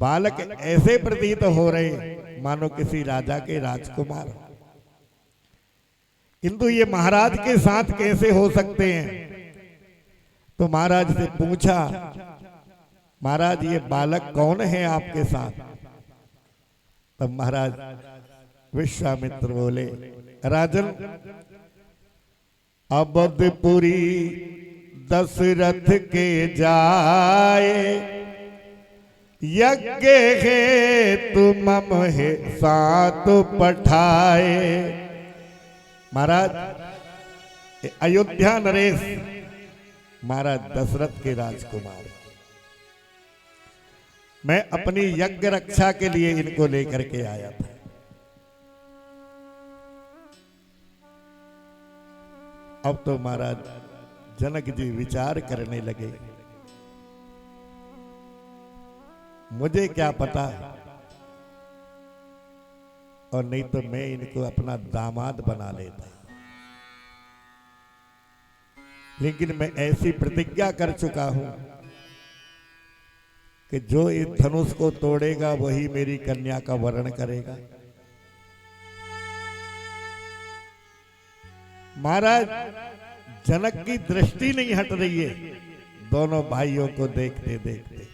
बालक ऐसे प्रतीत हो रहे मानो किसी राजा के राजकुमार, किंतु ये महाराज के साथ कैसे हो सकते हैं? तो महाराज से पूछा, महाराज ये बालक कौन है आपके साथ? तब महाराज विश्वामित्र बोले, राजन अवधपुरी दशरथ के जाए, यज्ञ है तुम है सात पठाए। महाराज अयोध्या नरेश महाराज दशरथ के राजकुमार, मैं अपनी यज्ञ रक्षा के लिए इनको लेकर के आया था। अब तो महाराज जनक जी विचार करने लगे, मुझे क्या पता, और नहीं तो मैं इनको अपना दामाद बना लेता, लेकिन मैं ऐसी प्रतिज्ञा कर चुका हूं कि जो इस धनुष को तोड़ेगा वही मेरी कन्या का वरण करेगा। महाराज जनक की दृष्टि नहीं हट रही है दोनों भाइयों को देखते देखते।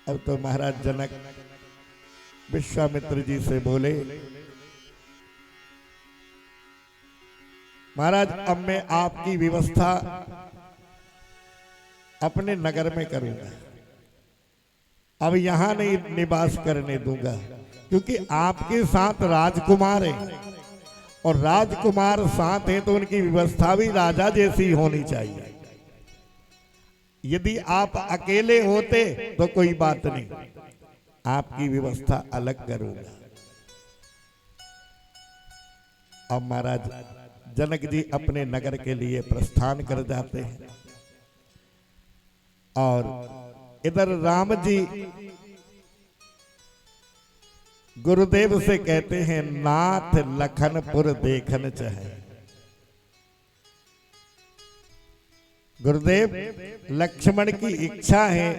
अब तो महाराज जनक विश्वामित्र जी से बोले, महाराज अब मैं आपकी व्यवस्था अपने नगर में करूंगा, अब यहां नहीं निवास करने दूंगा, क्योंकि आपके साथ राजकुमार हैं और राजकुमार साथ हैं तो उनकी व्यवस्था भी राजा जैसी होनी चाहिए। यदि आप अकेले होते तो कोई बात नहीं, आपकी व्यवस्था अलग करूंगा। अब महाराज जनक जी अपने नगर के लिए प्रस्थान कर जाते हैं और इधर राम जी गुरुदेव से कहते हैं, नाथ लखनपुर देखन चाहे। गुरुदेव लक्ष्मण की इच्छा है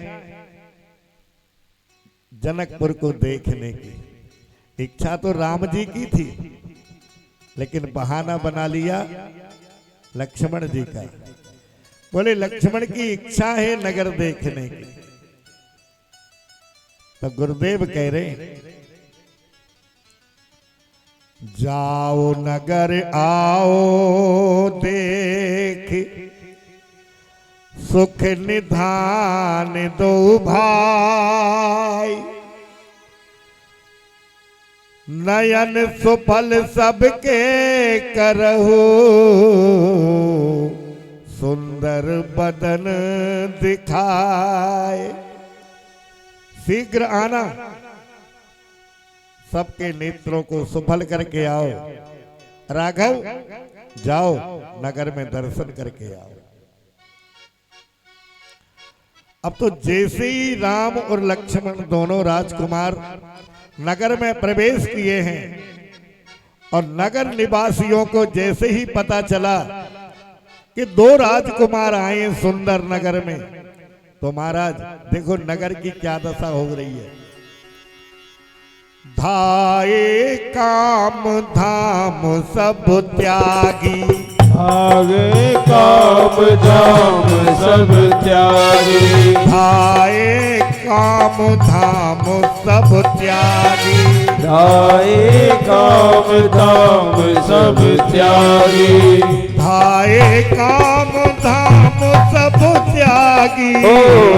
जनकपुर को देखने की। इच्छा तो राम जी की थी, लेकिन बहाना बना लिया लक्ष्मण जी का। बोले लक्ष्मण की इच्छा है नगर देखने की। तो गुरुदेव कह रहे, जाओ नगर आओ देख, सुख निधान दो भाई, नयन सुफल सबके करहु, सुंदर बदन दिखाए। शीघ्र आना, सबके नेत्रों को सुफल करके आओ। राघव जाओ नगर में दर्शन करके आओ। अब तो जैसे ही राम और लक्ष्मण दोनों राजकुमार नगर में प्रवेश किए हैं और नगर निवासियों को जैसे ही पता चला कि दो राजकुमार आए सुंदर नगर में, तो महाराज देखो नगर की क्या दशा हो रही है। धाये काम धाम सब त्यागी, आगे काम धाम सब त्यागी, धाये काम धाम सब त्यागी, धाये काम धाम सब त्यागी, धाये काम धाम सब त्यागी, ओ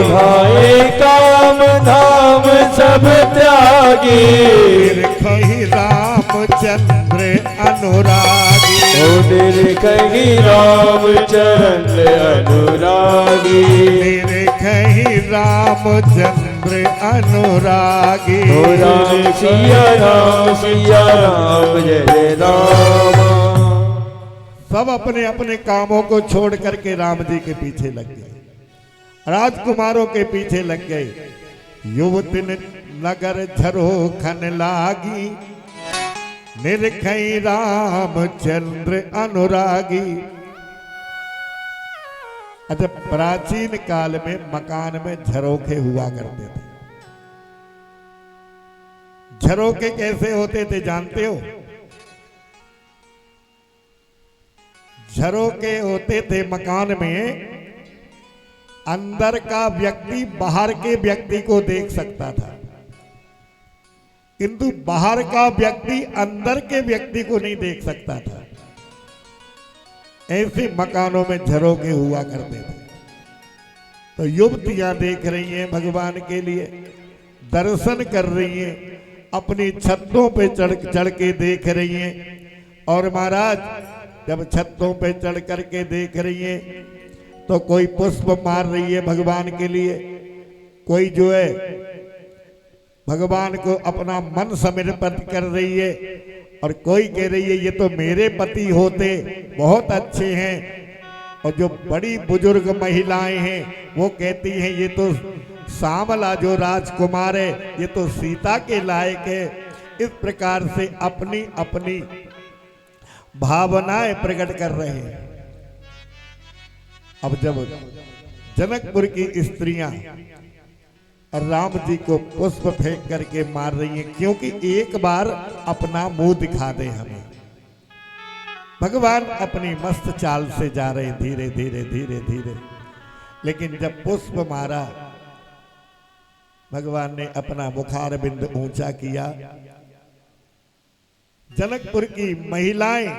धाये काम धाम सब त्यागी, निरखहि रामचंद्र अनुरागी, ओ निरखहि रामचंद्र अनुरागी, निरखहि रामचंद्र अनुरागी। ओ राम सिया राम जय राम। सब अपने अपने कामों को छोड़ करके राम जी के पीछे लग गए, राजकुमारों के पीछे लग गए। युवती नगर झरोखन लागी, निरखई रामचंद्र अनुरागी। अच्छा, प्राचीन काल में मकान में झरोखे हुआ करते थे। झरोखे कैसे होते थे जानते हो? झरोखे होते थे मकान में, अंदर का व्यक्ति बाहर के व्यक्ति को देख सकता था, किंतु बाहर का व्यक्ति अंदर के व्यक्ति को नहीं देख सकता था। ऐसे मकानों में झरोखे हुआ करते थे। तो युवतियां देख रही हैं भगवान के लिए, दर्शन कर रही हैं, अपनी छतों पे चढ़ के देख रही हैं। और महाराज जब छतों पे चढ़ करके देख रही हैं तो कोई पुष्प मार रही है भगवान के लिए, कोई जो है भगवान को अपना मन समर्पित कर रही है, और कोई कह रही है ये तो मेरे पति होते, बहुत अच्छे हैं। और जो बड़ी बुजुर्ग महिलाएं हैं वो कहती हैं ये तो सांवला जो राजकुमार है ये तो सीता के लायक है। इस प्रकार से अपनी अपनी भावनाएं प्रकट कर रहे हैं। अब जब जनकपुर की स्त्रियां राम जी को पुष्प फेंक करके मार रही हैं, क्योंकि एक बार अपना मुंह दिखा दे हमें। भगवान अपनी मस्त चाल से जा रहे धीरे धीरे धीरे धीरे, लेकिन जब पुष्प मारा भगवान ने अपना मुखार बिंद ऊंचा किया। जनकपुर की महिलाएं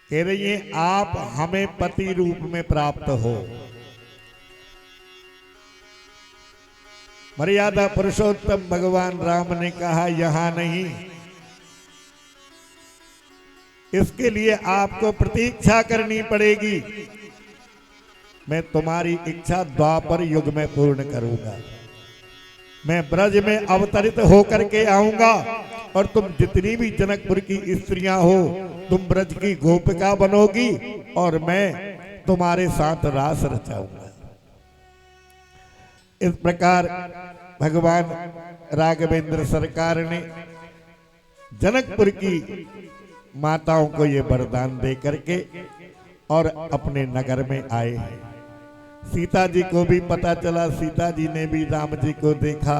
कह रही हैं आप हमें पति रूप में प्राप्त हो। मर्यादा पुरुषोत्तम भगवान राम ने कहा यहां नहीं, इसके लिए आपको प्रतीक्षा करनी पड़ेगी। मैं तुम्हारी इच्छा द्वापर युग में पूर्ण करूंगा। मैं ब्रज में अवतरित होकर के आऊंगा और तुम जितनी भी जनकपुर की स्त्रियां हो तुम ब्रज की गोपिका बनोगी और मैं तुम्हारे साथ रास रचाऊंगा। इस प्रकार भगवान राघवेंद्र सरकार ने जनकपुर की माताओं को ये वरदान दे करके और अपने नगर में आए हैं। सीता जी को भी पता चला, सीता जी ने भी राम जी को देखा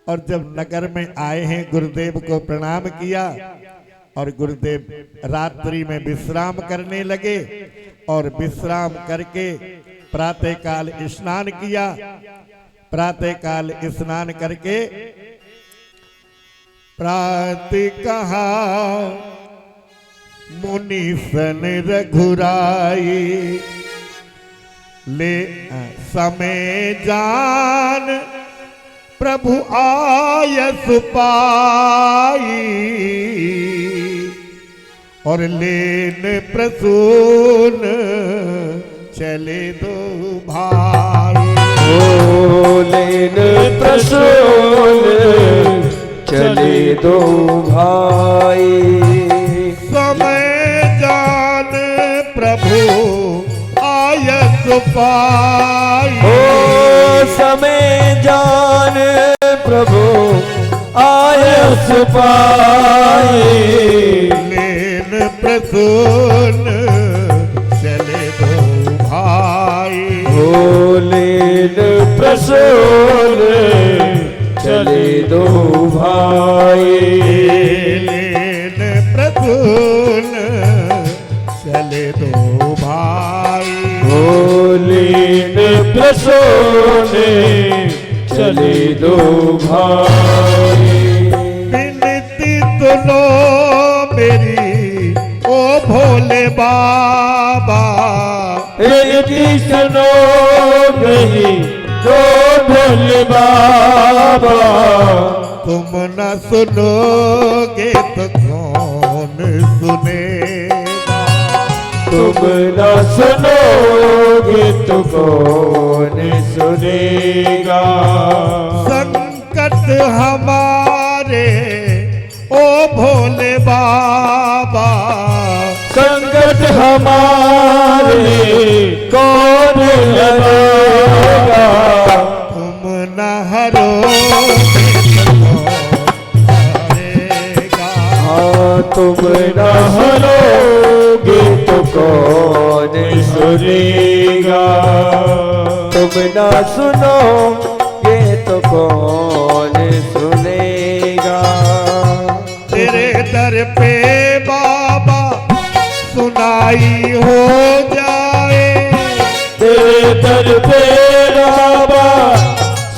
और जब नगर में आए हैं गुरुदेव को प्रणाम किया और गुरुदेव रात्रि में विश्राम करने लगे और विश्राम करके प्रातः काल स्नान किया। प्रातः काल स्नान करके प्रातः कहा मुनि सन रघुराई ले समय जान प्रभु आयस पाई और लेन प्रसून चले दो भाई। ओ लेन प्रसून चले दो भाई। समय जान प्रभु आयस पाई। ओ समय जान प्रभु आयस पाई। लेन प्रसून चले दो भाई। ओ लेन प्रसून चले दो भाई। लेन प्रसून चले दो भाई। ओ लेन प्रसून चले दो भाई। विनती सुनो मेरी ओ भोले बाबा। विनती सुनो मेरी ओ भोले बाबा। तुम न सुनोगे तो कौन सुनेगा। तुम न सुनोगे तो कौन सुनेगा। संकट हमारे ओ भोले बाबा। संकट हमारे कौन लगेगा। तुम न हरोगे तो कौन हरेगा। हाँ तुम न हरोगे तो कौन सुनेगा। तुम ना सुनोगे तो कौन सुनेगा। तेरे दर पे बाबा सुनाई हो जाए, तेरे दर पे बाबा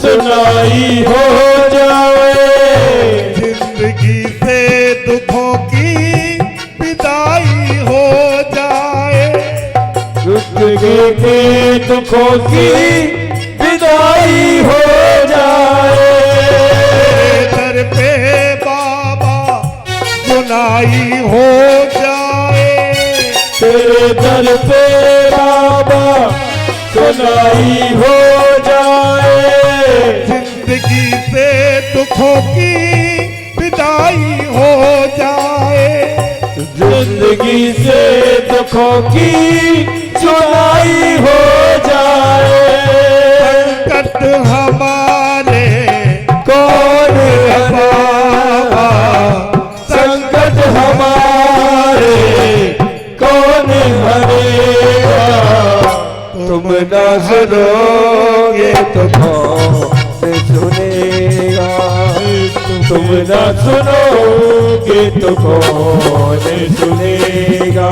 सुनाई हो जाए। जिंदगी से दुखों की विदाई हो जाए, जिंदगी के दुखों की विदाई हो जाए। दर पे बाबा सुनाई हो जाए, तेरे दर पे बाबा सुनाई हो जाए। जिंदगी से दुखों की विदाई हो जाए, जिंदगी से दुखों की सुनाई हो जाए। संकट हमारे कौन हराएगा, संकट हमारे कौन हरेगा। तुम ना सुनोगे तो कौन सुनेगा। तुम ना सुनोगे तो कौन सुनेगा।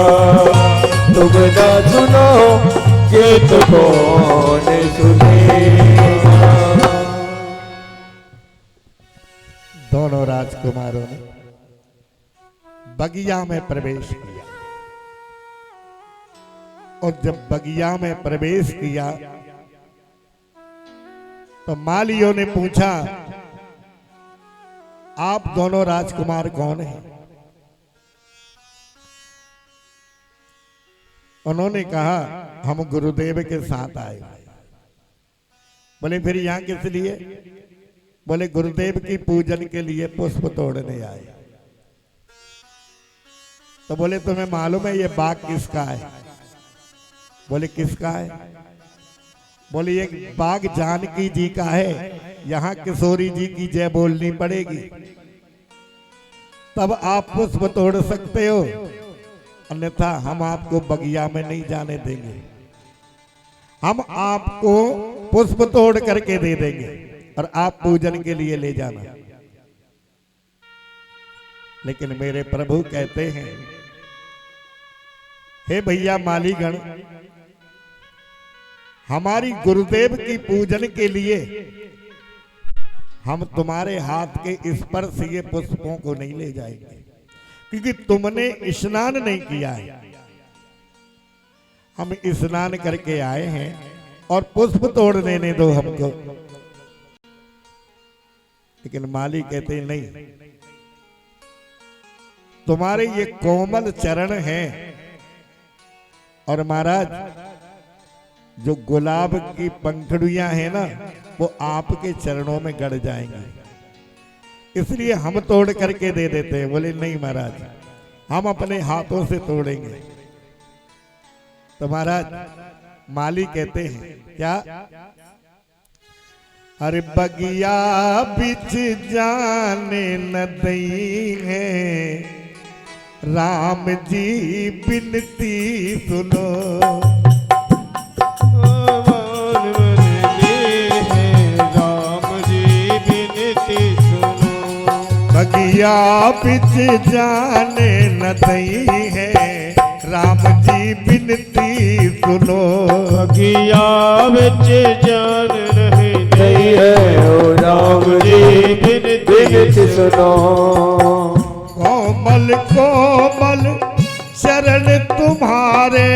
तुम ना सुनोगे तो कौन सुनेगा। दोनों राजकुमारों ने बगिया में प्रवेश किया, और जब बगिया में प्रवेश किया तो मालियों ने पूछा, आप दोनों राजकुमार कौन हैं? उन्होंने कहा, हम गुरुदेव के साथ आए। बोले फिर यहां किस लिए? बोले गुरुदेव की पूजन के लिए पुष्प तोड़ने आए। तो बोले तुम्हें मालूम है ये बाग किसका है? बोले किसका है? बोले ये बाग जानकी जी का है, यहाँ किशोरी जी की जय बोलनी पड़ेगी तब आप पुष्प तोड़ सकते हो, अन्यथा हम आपको बगिया में नहीं जाने देंगे। हम आपको पुष्प तोड़ करके दे देंगे और आप पूजन के लिए ले जाना। लेकिन मेरे प्रभु कहते हैं, हे भैया मालीगण, हमारी गुरुदेव की पूजन के लिए हम तुम्हारे हाथ के स्पर्श से ये पुष्पों को नहीं ले जाएंगे, क्योंकि तुमने स्नान नहीं किया है। हम स्नान करके आए हैं और पुष्प तोड़ देने दो हमको। लेकिन माली कहते नहीं, तुम्हारे ये कोमल चरण हैं और महाराज जो गुलाब की पंखुड़ियां हैं ना, वो आपके चरणों में गड़ जाएंगी, इसलिए हम तोड़ करके दे देते हैं। बोले नहीं महाराज, हम अपने हाथों से तोड़ेंगे। तो महाराज माली कहते हैं क्या? अरे बगिया बिच जाने न दई है, राम जी बिनती सुनो। बगिया बिच जाने न दई है, राम जी बिनती सुनो। बगिया बिच जान नहीं दई है, ओ राम जी बिनती सुनो। कोमल कोमल चरण तुम्हारे,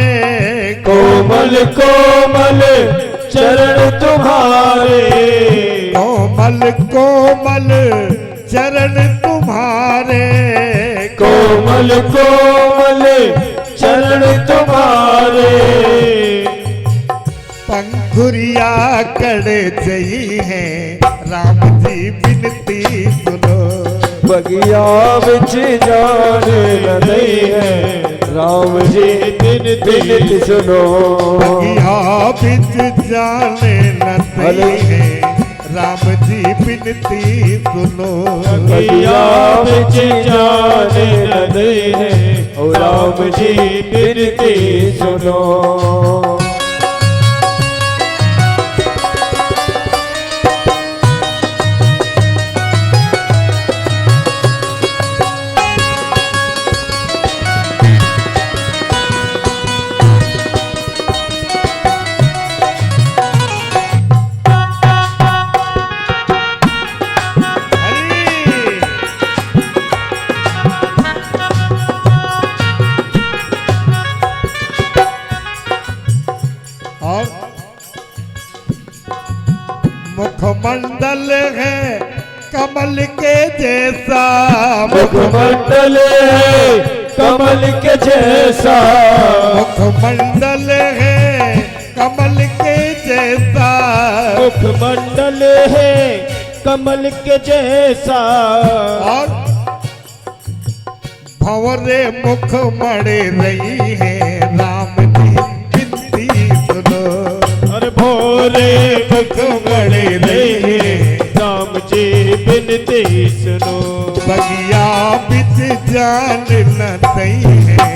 कोमल कोमल चरण तुम्हारे, कोमल कोमल चरण तुम्हारे, कोमल कोमल चरण तुम्हारे। पंखुरिया कड़ जई है, राम जी बिनती सुनो। बगिया बिच जान न दई है, राम जी बिनती सुनो। बगिया बिच जाने न दई है, राम जी बिनती सुनो। बगिया बिच जान न दई है, ओ राम जी बिनती सुनो। मुखमंडल है कमल के जैसा, मुखमंडल है कमल के जैसा, मुखमंडल है कमल के जैसा, मुखमंडल है कमल के जैसा। और भंवरे मुख मड़े रही है राम जी बिनती सुनो, और भोरे मुख मड़े रही राम जी बिनती सुनो। बगिया बिच जान न दई है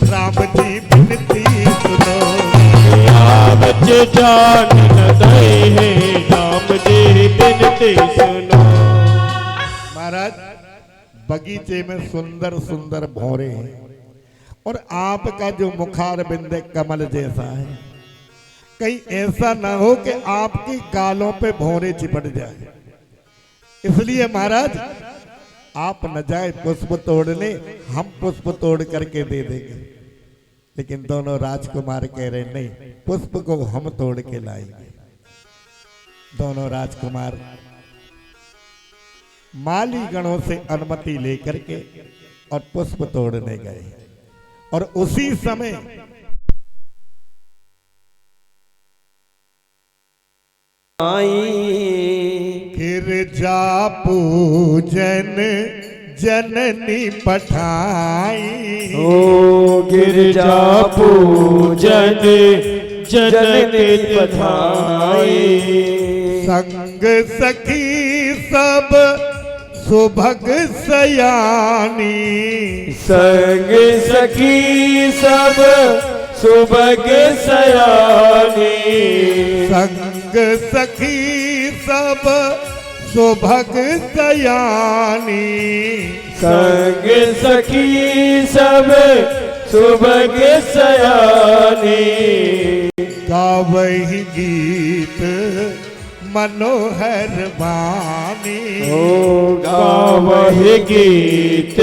राम जी बिनती सुनो, बगिया बिच जान न दई है राम जी बिनती सुनो। महाराज बगीचे में सुंदर सुंदर भौरे हैं और आपका जो मुखार बिंद कमल जैसा है, कहीं ऐसा ना हो कि आपकी गालों पे भौरे चिपट जाए, इसलिए महाराज आप न जाए पुष्प तोड़ने, हम पुष्प तोड़ करके दे देंगे। लेकिन दोनों राजकुमार कह रहे नहीं, पुष्प को हम तोड़ के लाएंगे। दोनों राजकुमार माली गणों से अनुमति लेकर के और पुष्प तोड़ने गए और उसी समय गिरजा पूजन जननी पठाई, ओ गिरजा पूजन जननी पठाई। संग सखी सब सुभग सयानी, संग सखी सब सुभग सयानी, संग सखी सब सुभग सयानी, संग सखी सब सुभग सयानी। गावही गीत मनोहर वाणी, ओ गावहि गीत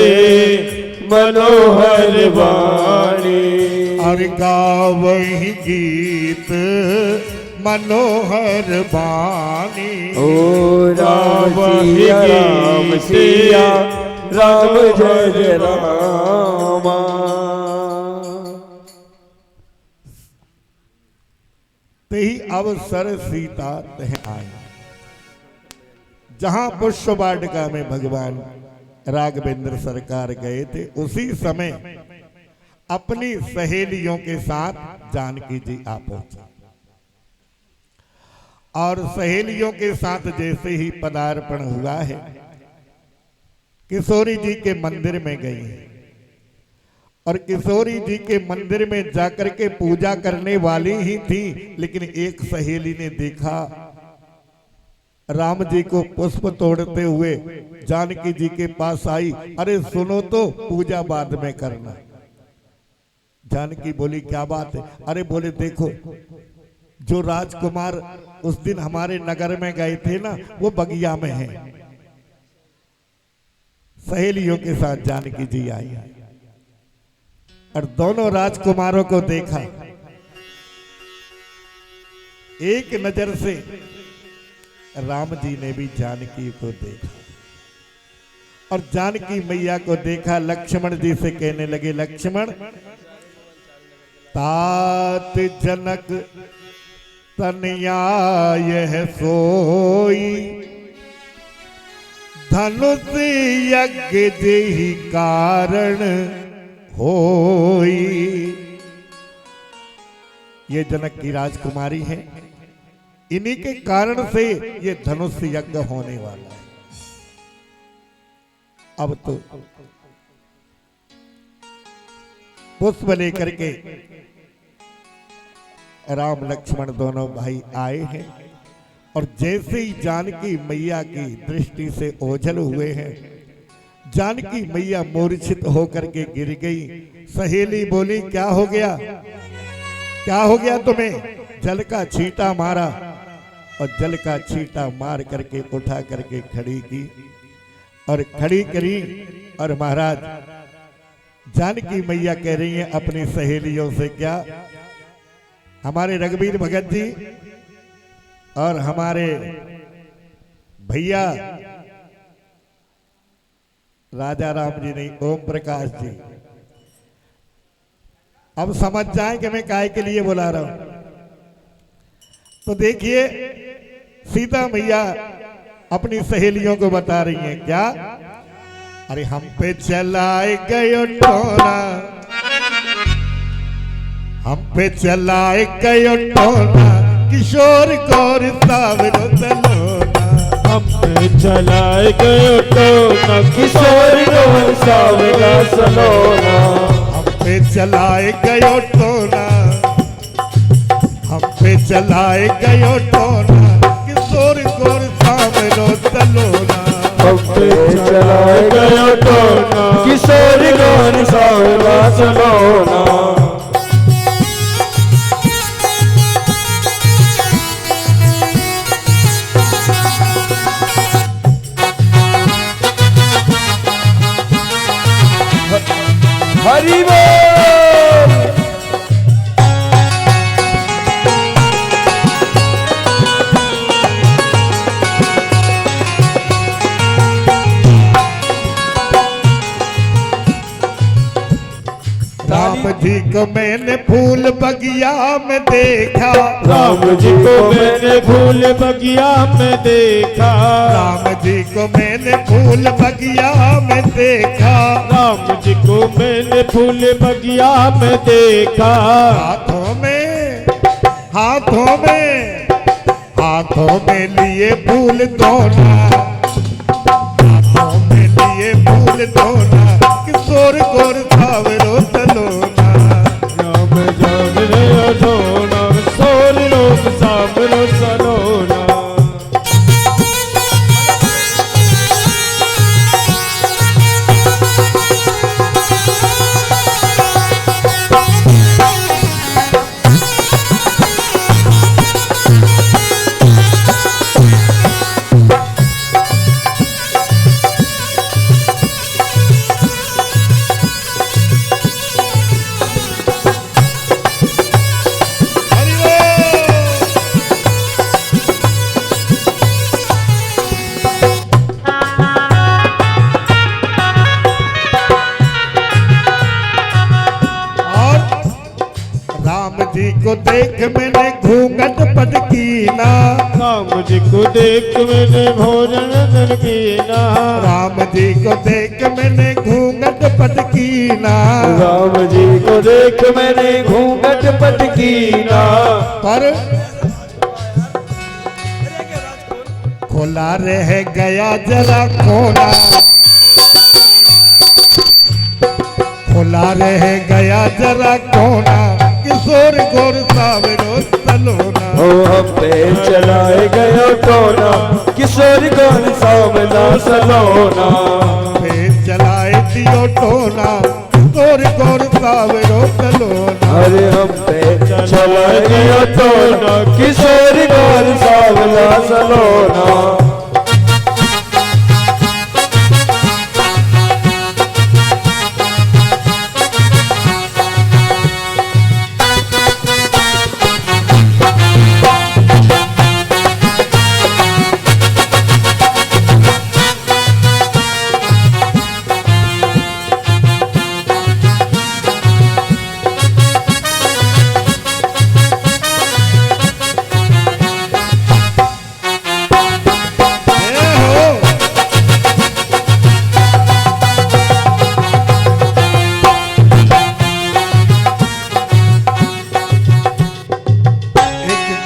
मनोहर वाणी, और गावही गीत मनोहर वाणी। ओ गावहि राम सिया राम जय रामा। ही अवसर सीता तह आई, जहां पुष्प वाटिका में भगवान राघवेंद्र सरकार गए थे, उसी समय अपनी सहेलियों के साथ जानकी जी आ पहुंचे और सहेलियों के साथ जैसे ही पदार्पण हुआ है, किशोरी जी के मंदिर में गई है और किशोरी जी के मंदिर में जाकर के पूजा करने वाली ही थी, लेकिन एक सहेली ने देखा राम जी को पुष्प तोड़ते हुए, जानकी जी के पास आई, अरे सुनो तो पूजा बाद में करना। जानकी बोली क्या बात है? अरे बोले देखो जो राजकुमार उस दिन हमारे नगर में गए थे ना, वो बगिया में है। सहेलियों के साथ जानकी जी आई और दोनों राजकुमारों को देखा, एक नजर से राम जी ने भी जानकी को देखा और जानकी मैया को देखा। लक्ष्मण जी से कहने लगे, लक्ष्मण तात जनक तनया यह सोई, धनुष यज्ञ जेहि कारण होई। ये जनक की राजकुमारी है, इन्हीं के कारण से ये धनुष यज्ञ होने वाला है। अब तो पुष्प लेकर के राम लक्ष्मण दोनों भाई आए हैं और जैसे ही जानकी मैया की दृष्टि से ओझल हुए हैं, जानकी मैया मूर्छित होकर के गिर गई। सहेली बोली क्या हो गया, क्या हो गया तुम्हें? जल का छींटा मारा और जल का छींटा मार करके उठा करके खड़ी की और खड़ी करी। और महाराज जानकी मैया कह रही हैं अपनी सहेलियों से, क्या हमारे रघुवीर भगत जी और हमारे भैया राजा राम जी नहीं, ओम प्रकाश जी, अब समझ जाएं कि मैं काय के लिए बुला रहा हूं। तो देखिए सीता मैया अपनी सहेलियों को बता रही हैं क्या, अरे हम पे चलाए गयो टोना, हम पे चलाए गयो टोना, किशोर गौर सावरो तलोना, हम पे चलाए गयो टोना, किशोर गौर सावरो तलोना, हम पे चलाए गयो टोना, हम पे चलाए गयो टोना, किशोर गौर सावरो तलोना, हम पे चलाए गयो टोना, किशोर गौर सावरो तलोना। हरि बोल। राम जी को मैंने फूल बगिया में देखा, राम जी को मैंने फूल बगिया में देखा, राम जी को मैंने फूल बगिया में देखा, राम जी को मैंने फूल बगिया में देखा, हाथों में हाथों में हाथों में लिए फूल दोना, हाथों में लिए फूल दोना, किशोर गौर सावरो तलोना, राम जान रे धोना, सोर लोग सावरो सलोना। जी को देख मैंने घूंघट पटकीना, राम जी को देख मैंने भोजन नरकीना, राम जी को देख मैंने घूंघट पटकीना, राम जी को देख मैंने घूंघट पटकीना, पर खोला रह गया जरा कोना, खोला रह गया जरा कोना, किशोर गौर सावरो तलोना, ओ हम पे चलाए गयो टोना, किशोर गौर सावरो सलोना, पे चलाए दियो टोना, किशोर गौर सावरो तलोना, अरे हम पे चलाए गयो टोना, किशोर गौर सावरो सलोना।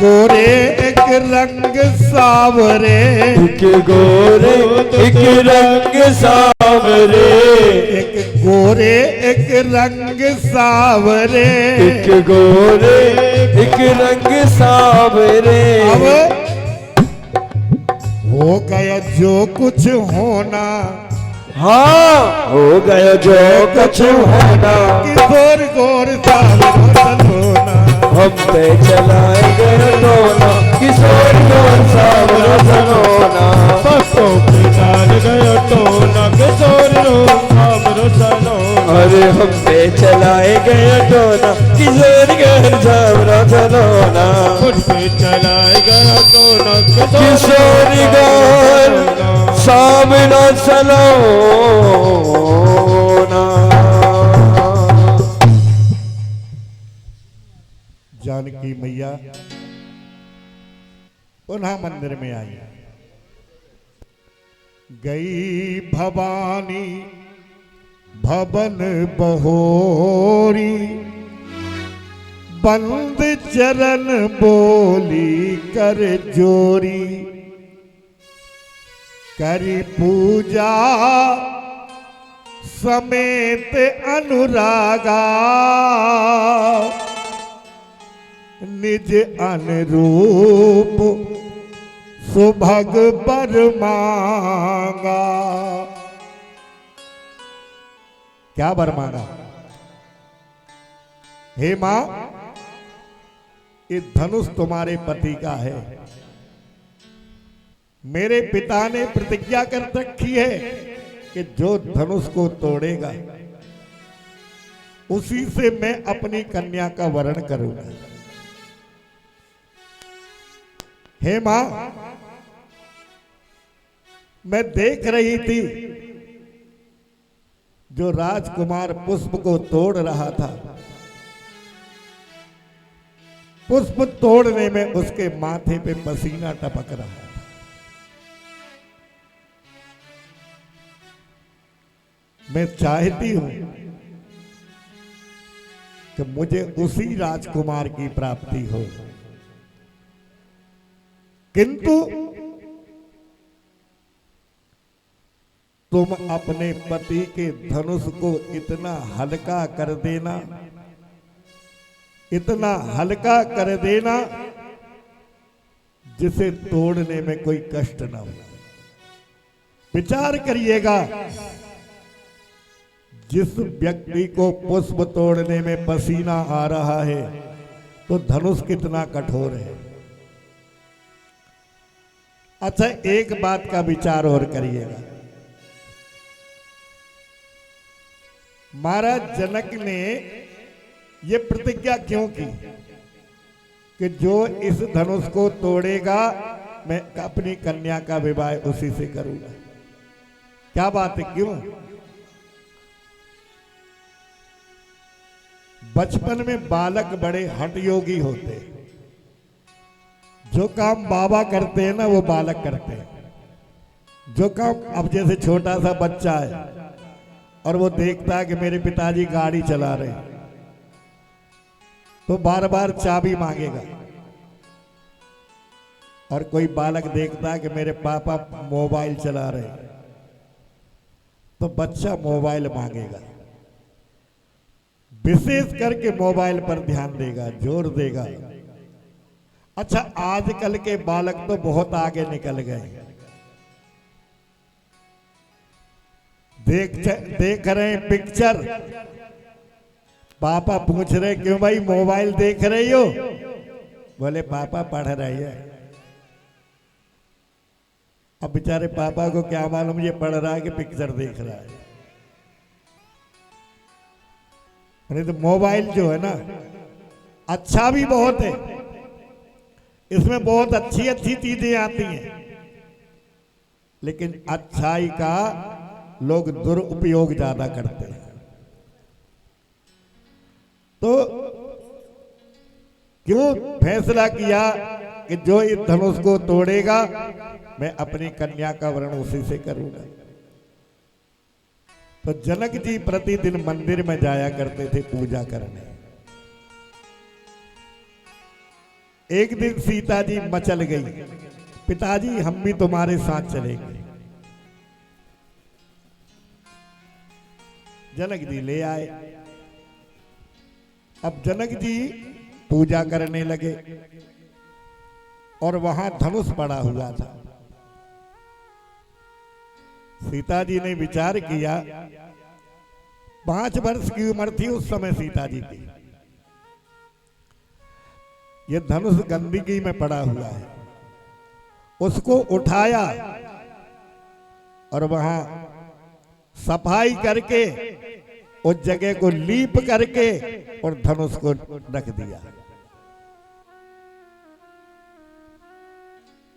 गोरे एक रंग सावरे, एक गोरे एक रंग सावरे, एक गोरे एक रंग सावरे, एक गोरे एक रंग सावरे, अब हो गया जो कुछ होना, हाँ हो गया जो कुछ होना, किशोर गौर सावरो तलोना, हम पे चलाए गए टोना, किशोर गौर सावरो सलोना, पक्कों पे डाल गए टोना, किशोर गौर सावरो सलोना, अरे हम पे चलाए गए टोना, किशोर गौर सावरो सलोना, खुद पे चलाए गए टोना, किशोर गौर सावरो सलोना। जानकी मैया पुनः मंदिर में आई। गई भवानी भवन बहोरी, बंद चरण बोली कर जोरी। करी पूजा समेत अनुरागा, निज अनुरूप सुभग बर मांगा। क्या बर मांगा? हे मां, ये धनुष तुम्हारे पति का है। मेरे पिता ने प्रतिज्ञा कर रखी है कि जो धनुष को तोड़ेगा उसी से मैं अपनी कन्या का वरण करूंगा। हे मां, मैं देख रही थी जो राजकुमार पुष्प को तोड़ रहा था, पुष्प तोड़ने में उसके माथे पे पसीना टपक रहा था। मैं चाहती हूं कि मुझे उसी राजकुमार की प्राप्ति हो, किंतु तुम अपने पति के धनुष को इतना हल्का कर देना, इतना हल्का कर देना जिसे तोड़ने में कोई कष्ट ना हो। विचार करिएगा, जिस व्यक्ति को पुष्प तोड़ने में पसीना आ रहा है तो धनुष कितना कठोर है। अच्छा, एक बात का विचार और करिएगा। महाराज जनक ने ये प्रतिज्ञा क्यों की कि जो इस धनुष को तोड़ेगा मैं अपनी कन्या का विवाह उसी से करूंगा? क्या बात है, क्यों? बचपन में बालक बड़े हठ योगी होते हैं। जो काम बाबा करते हैं ना वो बालक करते हैं। जो काम, अब जैसे छोटा सा बच्चा है और वो देखता है कि मेरे पिताजी गाड़ी चला रहे हैं तो बार बार चाबी मांगेगा, और कोई बालक देखता है कि मेरे पापा मोबाइल चला रहे हैं तो बच्चा मोबाइल मांगेगा। विशेष करके मोबाइल पर ध्यान देगा, जोर देगा। अच्छा, आजकल के बालक तो बहुत आगे निकल गए। देख रहे हैं पिक्चर, पापा पूछ रहे क्यों भाई मोबाइल देख रही हो? बोले पापा पढ़ रही है। अब बेचारे पापा को क्या मालूम ये पढ़ रहा है कि पिक्चर देख रहा है। नहीं तो मोबाइल जो है ना अच्छा भी बहुत है, इसमें बहुत अच्छी अच्छी चीजें आती हैं, लेकिन अच्छाई का लोग दुरुपयोग ज्यादा करते हैं। तो क्यों फैसला किया कि जो इस धनुष को तोड़ेगा मैं अपनी कन्या का वरण उसी से करूंगा। तो जनक जी प्रतिदिन मंदिर में जाया करते थे पूजा करने। एक दिन सीता जी मचल गई, पिताजी हम भी तुम्हारे साथ चलेंगे। जनक जी ले आए। अब जनक जी पूजा करने लगे और वहां धनुष पड़ा हुआ था। सीता जी ने विचार किया, 5 वर्ष की उम्र थी उस समय सीता जी की, ये धनुष गंदगी में पड़ा हुआ है। उसको उठाया और वहां सफाई करके उस जगह को लीप करके और धनुष को रख दिया।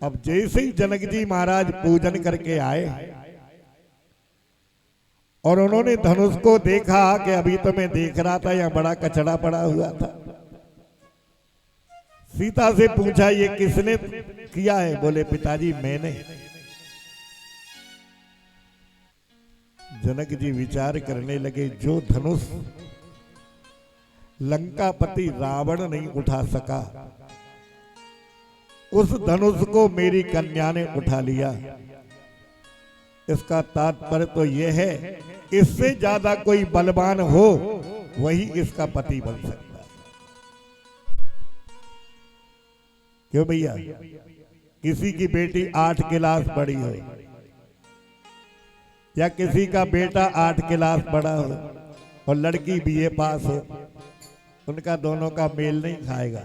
अब जैसे ही जनक जी महाराज पूजन करके आए और उन्होंने धनुष को देखा कि अभी तो मैं देख रहा था यहाँ बड़ा कचड़ा पड़ा हुआ था। सीता से पूछा ये किसने किया है? बोले पिताजी मैंने। जनक जी विचार करने लगे, जो धनुष लंकापति रावण नहीं उठा सका, उस धनुष को मेरी कन्या ने उठा लिया। इसका तात्पर्य तो यह है, इससे ज्यादा कोई बलवान हो वही इसका पति बन सकता है। क्यों भैया? किसी की बेटी 8 क्लास पढ़ी हो या किसी का बेटा 8 क्लास पढ़ा हो और लड़की बीए पास हो, उनका दोनों का मेल नहीं खाएगा।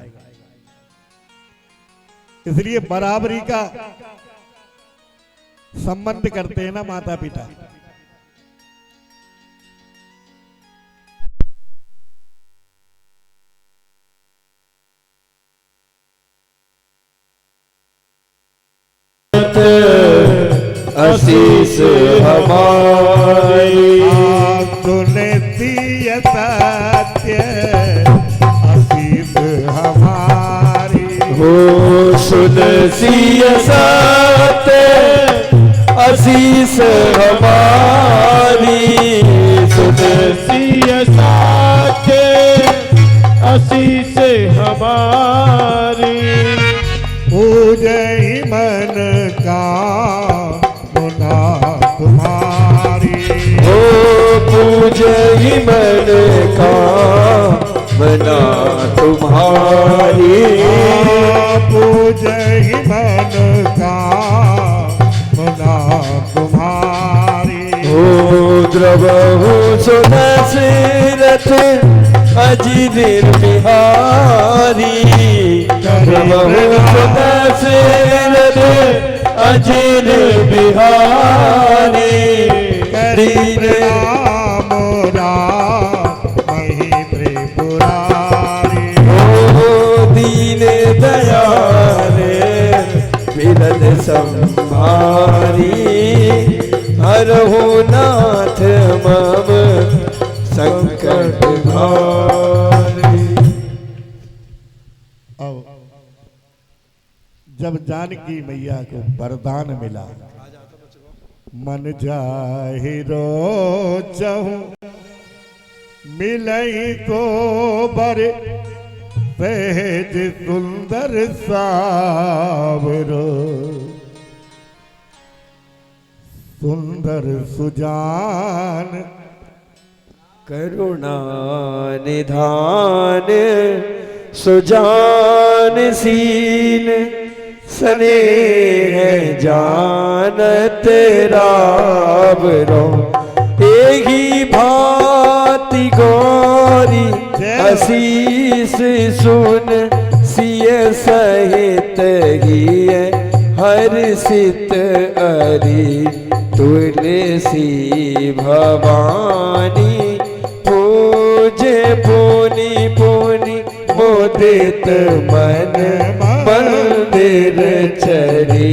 इसलिए बराबरी का संबंध करते हैं ना माता पिता। आशीष हमारी तूने दिया सत्य आशीष हमारी हो, सुन सिय सत्य आशीष हमारी, सुन सिय सत्य आशीष हमारी। पूजहि मन का मुना तुम्हारी, हो पूजहि मन का मना तुम्हारी, पूजहि मन का मुना तुम्हारी। हो द्रवहु सुदशरथ अजिर बिहारी, द्रवहु सुदशरथ अजिर बिहारी। दीन मोरा मही त्रिपुरारी, हो दीन दयाल बिरद संभारी, हरहु नाथ मम संकट भारी। जब जानकी मैया को वरदान मिला, मन जाहिरो चहूं मिलई तो बर सहज सुंदर सावरो, सुंदर सुजान करुणा निधान सुजान सीन, स्नेह जानत रावरो। एही भांति गौरी आशीष सुन सिय सहित हिय हर्षित अरि, तुलसी भवानी पूजे पुनि पुनि मोदित मन मंदिर चरी।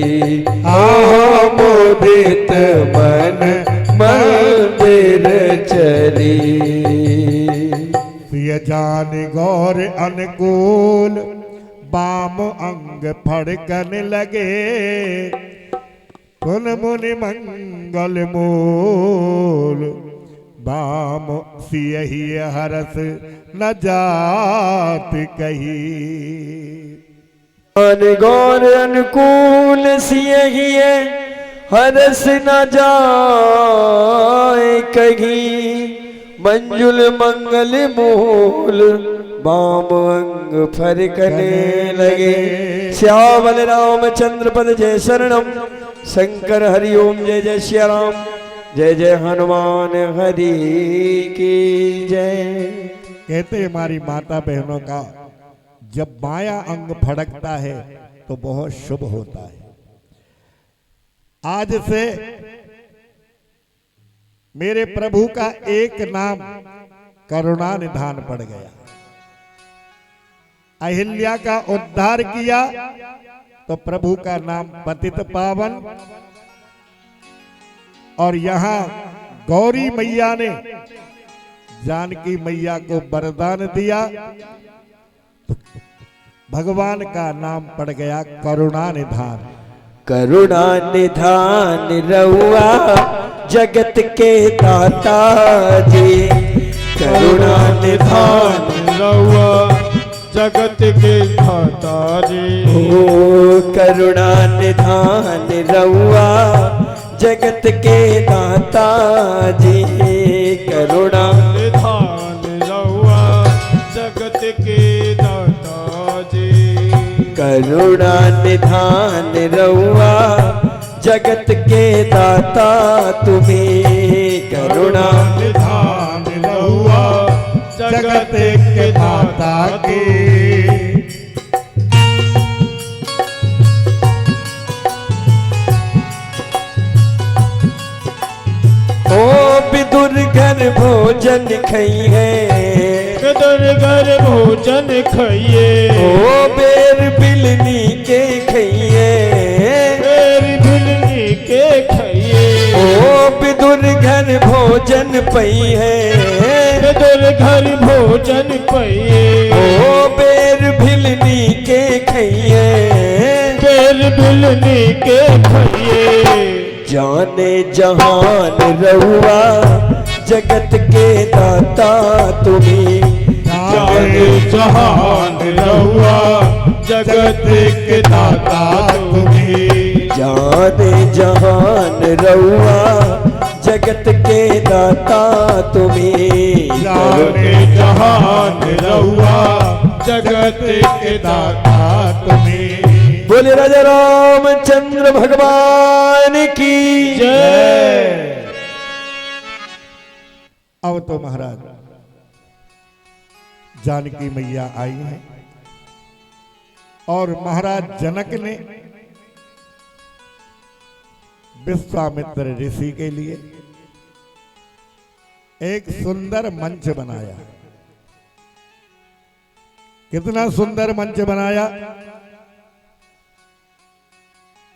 आहा मोदित मन मंदिर चरी। प्रिय जान गौर अनुकूल बाम अंग फड़कन लगे, पुन मुनि मंगल मूल बाम सियहि हरस न जात कही। गौर अनुकूल सियहि हरस न जाए कहीं, मंजुल मंगल मूल बाम अंग फरकने लगे। श्यामल रामचंद्र पद जय शरणम, शंकर हरि ओम जय जय श्री राम, जय जय हनुमान हरि की जय। कहते हमारी माता बहनों का जब बायां अंग फड़कता है तो बहुत शुभ होता है। आज से मेरे प्रभु का एक नाम करुणा निधान पड़ गया। अहिल्या का उद्धार किया तो प्रभु का नाम पतित पावन, और यहां गौरी मैया ने जानकी मैया को वरदान दिया तो भगवान का नाम पड़ गया करुणा निधान। करुणा निधान रहुआ जगत के दाता जी, करुणा निधान रहुआ जगत के दाता जी। ओ करुणा निधान रहुआ जगत के दाता जी, करुणा निधान रहुआ जगत के दाता जी। करुणा निधान रहुआ जगत के दाता तुम्हें, करुणा निधान रहुआ जगत के दाता के। ओ विदुर घर भोजन खई है, विदुर घर भोजन खाइए। ओ बेर बिलनी के खइए, बेर बिलनी के खाइए। ओ विदुर घर भोजन पई है, विदुर घर भोजन पाइए। ओ बेर बिलनी के खइए, बेर बिलनी के खाइए। जाने जहान रहुआ जगत के दाता तुम्हें, जाने जहान रहुआ जगत के दाता तुम्हें। जाने जहान रहुआ जगत के दाता तुम्हें, जाने जहान रहुआ जगत के दाता तुम्हें। बोले राजा रामचंद्र भगवान की जय। अब तो महाराज जानकी मैया आई है और महाराज जनक ने विश्वामित्र ऋषि के लिए एक सुंदर मंच बनाया। कितना सुंदर मंच बनाया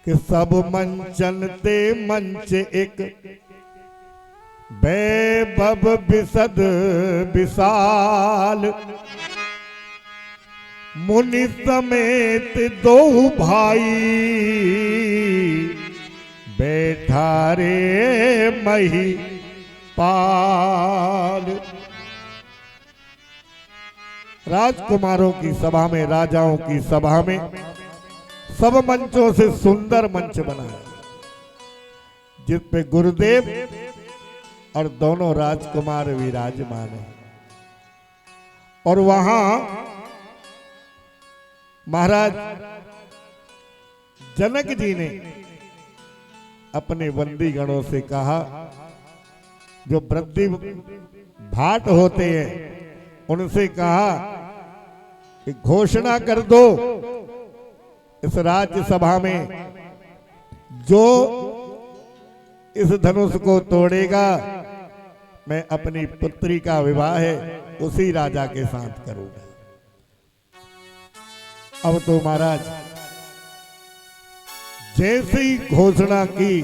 कि सब मंचन ते मंच एक वैभव विशद विशाल, मुनि समेत दो भाई बैठा रे मही पाल। राजकुमारों की सभा में, राजाओं की सभा में सब मंचों से सुंदर मंच बनाया जिस पे गुरुदेव और दोनों राजकुमार विराजमान हैं। और वहां महाराज जनक जी ने अपने बंदी गणों से कहा, जो वृद्धि भाट होते हैं उनसे कहा कि घोषणा कर दो इस राज्यसभा में जो इस धनुष को तोड़ेगा मैं अपनी पुत्री का विवाह है उसी राजा के साथ करूंगा। अब तो महाराज जैसी घोषणा की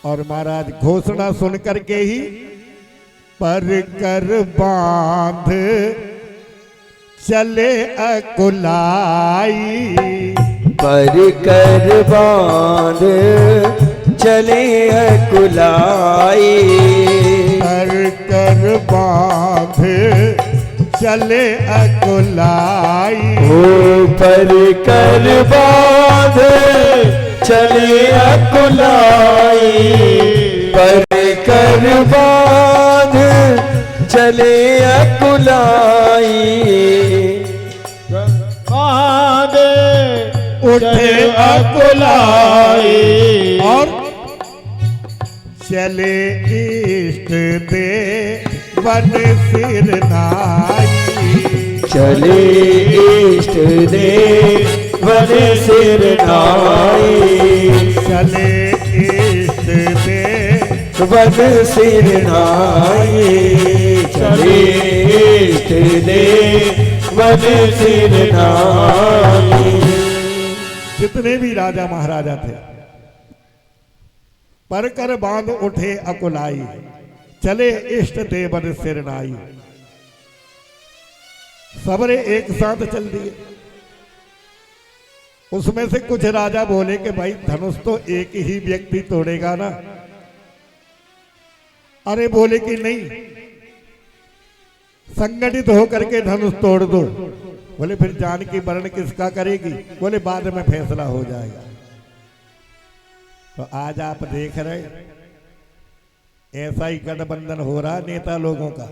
और महाराज घोषणा सुनकर के ही पर कर बांध चले अकुलाई, पर कर बांध चले अकुलाई, पर कर बांध चले अकुलाई। ओ पर कर बांध चले अकुलाई, पर कर बांध चले अकुलाई। उठे अकुलाई और चले इष्ट दे वन सिर नाई, चले इष्ट दे वन सिर नाई, चले इष्ट दे वन सिर नाई, चले इष्ट दे वन सिर नाई। जितने भी राजा महाराजा थे पर कर बांध उठे अकुलाई, चले इष्ट देवन सिरनाई। सबरे एक साथ चल दिए। उसमें से कुछ राजा बोले कि भाई धनुष तो एक ही व्यक्ति तोड़ेगा ना। अरे बोले कि नहीं, संगठित होकर के धनुष तोड़ दो। बोले फिर जान की वर्ण किसका करेगी? बोले बाद में फैसला हो जाएगा। तो आज आप देख रहे ऐसा ही गठबंधन हो रहा नेता लोगों का,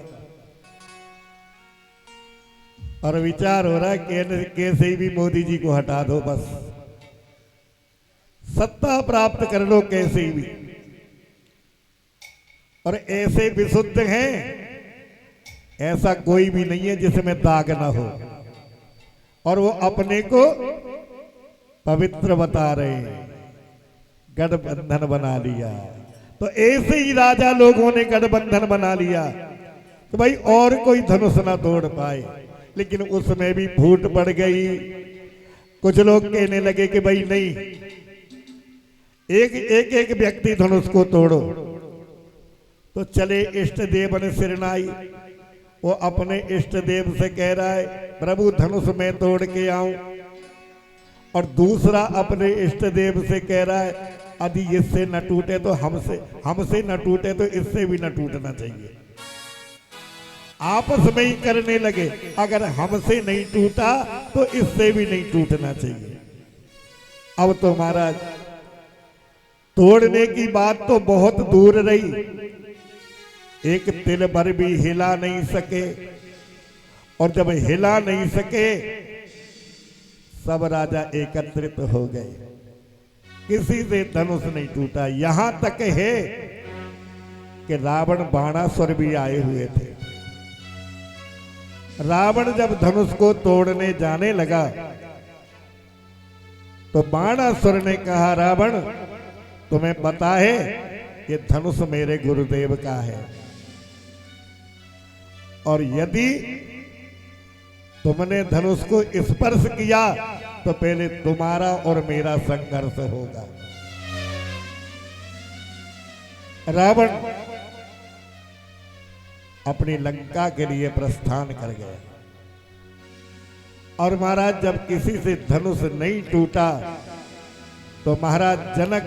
और विचार हो रहा है केंद्र कैसे भी मोदी जी को हटा दो, बस सत्ता प्राप्त कर लो कैसे भी। और ऐसे विशुद्ध हैं, ऐसा कोई भी नहीं है जिसमें दाग ना हो, और वो अपने को पवित्र बता रहे हैं, गठबंधन बना लिया। तो ऐसे ही राजा लोगों ने गठबंधन बना लिया तो भाई और कोई धनुष ना तोड़ पाए। लेकिन उसमें भी फूट पड़ गई। कुछ लोग कहने लगे कि भाई नहीं, एक व्यक्ति धनुष को तोड़ो। तो चले इष्ट देवन सिरनाई। वो अपने इष्ट देव से कह रहा है प्रभु धनुष में तोड़ के आऊं, और दूसरा अपने इष्ट देव से कह रहा है यदि इससे न टूटे तो हमसे न टूटे तो इससे भी न टूटना चाहिए। आपस में ही करने लगे, अगर हमसे नहीं टूटा तो इससे भी नहीं टूटना चाहिए। अब तो महाराज तोड़ने की बात तो बहुत दूर रही, एक तिल भर भी हिला नहीं सके। और जब हिला नहीं सके सब राजा एकत्रित हो गए, किसी से धनुष नहीं टूटा। यहां तक है कि रावण बाणासुर भी आए हुए थे। रावण जब धनुष को तोड़ने जाने लगा तो बाणासुर ने कहा रावण तुम्हें पता है ये धनुष मेरे गुरुदेव का है, और यदि तुमने धनुष को स्पर्श किया तो पहले तुम्हारा और मेरा संघर्ष होगा। रावण अपनी लंका के लिए प्रस्थान कर गया। और महाराज जब किसी से धनुष नहीं टूटा तो महाराज जनक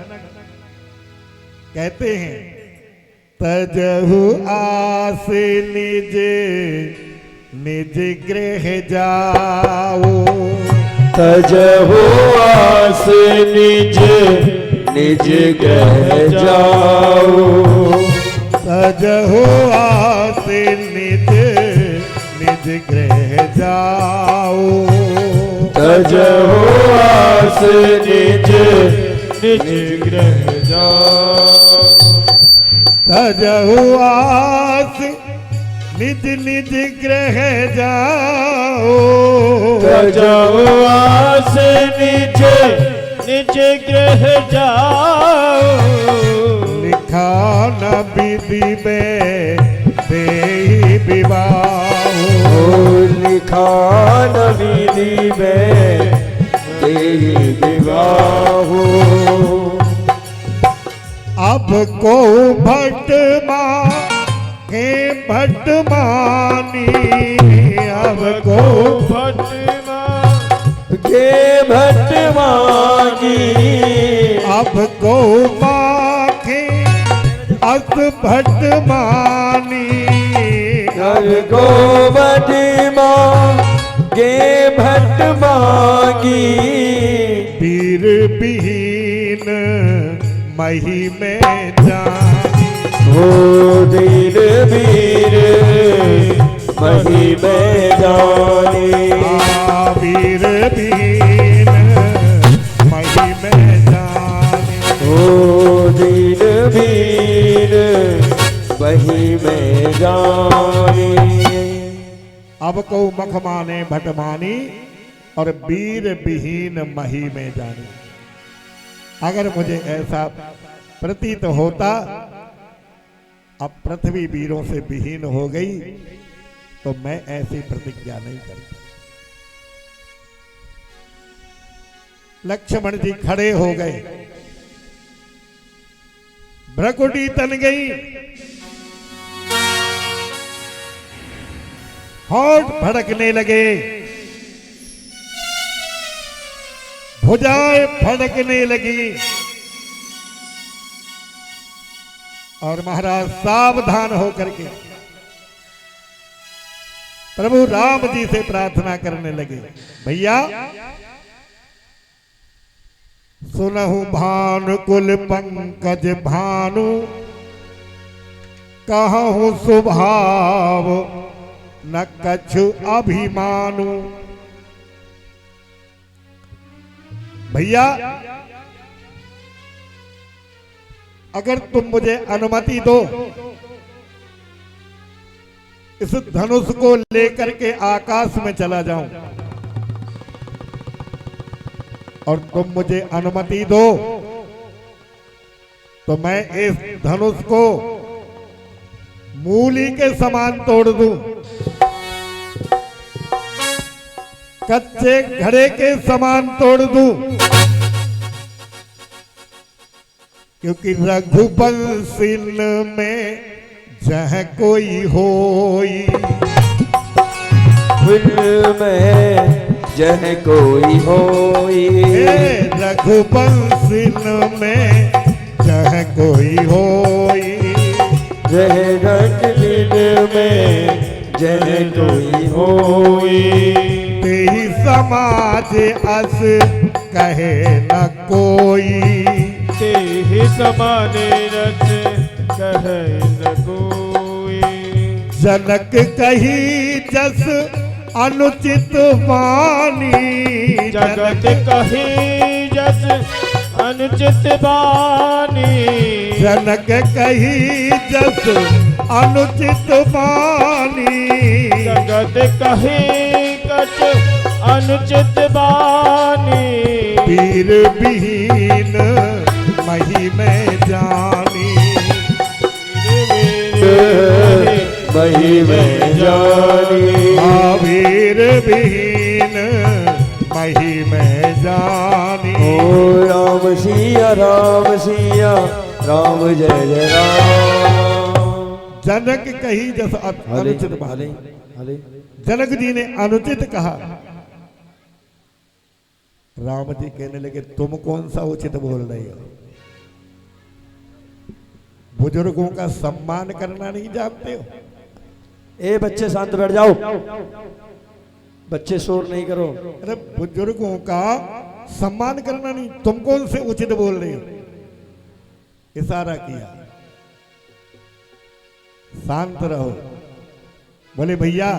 कहते हैं तजहु आस निज निज गृह जाओ, तजहु आस निज निज गृह जाओ, तजहु आस निज निज गृह जाओ, तजहु आस निज निज गृह जाओ, तजहु आस निज निज गृह जाओ, तजहु आस निज निज गृह जाओ, लिखा न विधि में देहि विवाह, लिखा न विधि में देहि विवाह, अब को भट्ट के भट्ट मानी, अब को के भट्ट मानी, अब को माखे अस भट्ट मानी, अब को भट्ट के भट्ट मांगी, वीर विहीन मही में जानी, हो वीर वीर मही में जानी, वीर विहीन मही में जानी, हो वीर वीर मही में जानी, अब को मख माने भट मानी और वीर विहीन मही में जानी। अगर मुझे ऐसा प्रतीत होता अब पृथ्वी वीरों से विहीन हो गई तो मैं ऐसी प्रतिज्ञा नहीं करता। लक्ष्मण जी खड़े हो गए, भ्रकुटी तन गई, होंठ भड़कने लगे, भुजाएं फड़कने लगी और महाराज सावधान होकर के प्रभु राम जी से प्रार्थना करने लगे, भैया सुनहु भानुकुल पंकज भानु, कहूँ स्वभाव न कछु अभिमानु। भैया अगर तुम मुझे अनुमति दो, इस धनुष को लेकर के आकाश में चला जाऊं, और तुम मुझे अनुमति दो तो मैं इस धनुष को मूली के समान तोड़ दूं, कच्चे घड़े के समान तोड़ दूं, क्योंकि रघुवंशिन में जह कोई होई, फूल में जह कोई होई, रघुवंशिन में जह कोई होई, जह रघुवीर में जह कोई होई, तेहि समाज अस कहे न कोई, तेहि समाने रस कहे न कोई। जनक कही जस अनुचित वाणी, जगत कही जस अनुचित बानी, जनक कही जस अनुचित वाणी, जगत कही कछ अनुचित बानी, वीर विहीन मही में जानी, वही में जानी, वीर विहीन मही में जानी। ओ राम सिया राम जय जय राम। जनक कही जस अनुचित हले हले जनक जी ने अनुचित कहा, राम जी कहने लगे तुम कौन सा उचित बोल रहे हो, बुजुर्गों का सम्मान करना नहीं जानते हो। ए बच्चे शांत बैठ जाओ, बच्चे शोर नहीं करो। अरे बुजुर्गों का सम्मान करना नहीं, तुम कौन से उचित बोल रहे हो। इशारा किया, शांत रहो। बोले भैया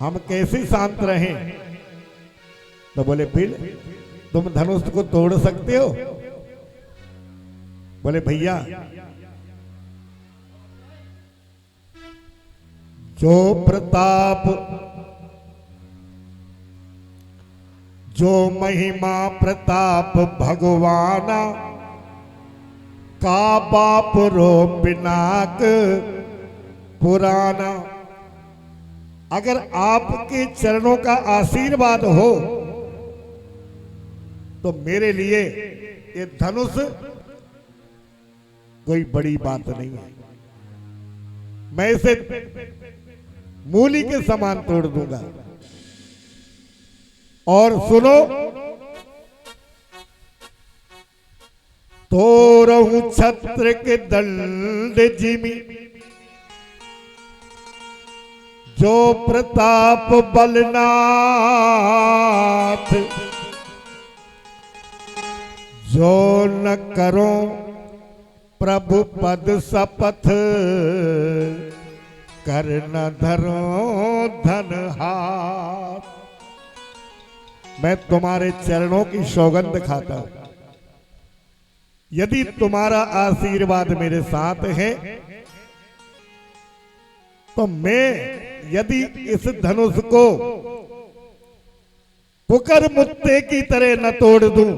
हम कैसे शांत रहें। तो बोले फिर तुम धनुष को तोड़ सकते हो। बोले भैया जो प्रताप जो महिमा प्रताप भगवाना का बाप रो पिनाक पुराना। अगर आपके चरणों का आशीर्वाद हो तो मेरे लिए ये धनुष कोई बड़ी बात नहीं है, मैं इसे मूली के समान तोड़ दूंगा। और सुनो, तोरहु छत्र के दंड जिमी जो प्रताप बलनाथ जो न करो प्रभु पद शपथ कर न धरो धन हाथ। मैं तुम्हारे चरणों की सौगंध खाता हूं, यदि तुम्हारा आशीर्वाद मेरे साथ है तो मैं यदि इस धनुष को कुकर मुत्ते की तरह न तोड़ दूं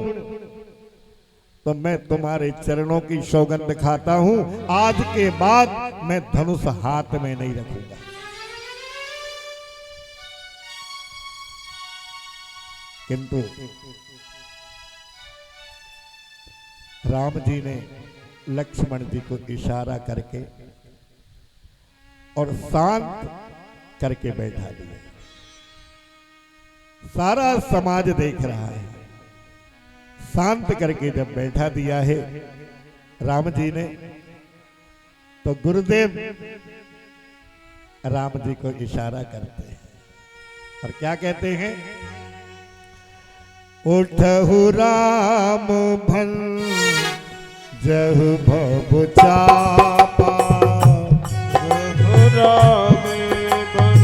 तो मैं तुम्हारे चरणों की सौगंध खाता हूं, आज के बाद मैं धनुष हाथ में नहीं रखूंगा। किंतु राम जी ने लक्ष्मण जी को इशारा करके और शांत करके बैठा दिया। सारा समाज देख रहा है। शांत करके जब बैठा दिया है राम जी ने, तो गुरुदेव राम जी को इशारा करते हैं और क्या कहते हैं? उठहु राम भन जहु भव चापा, राम बन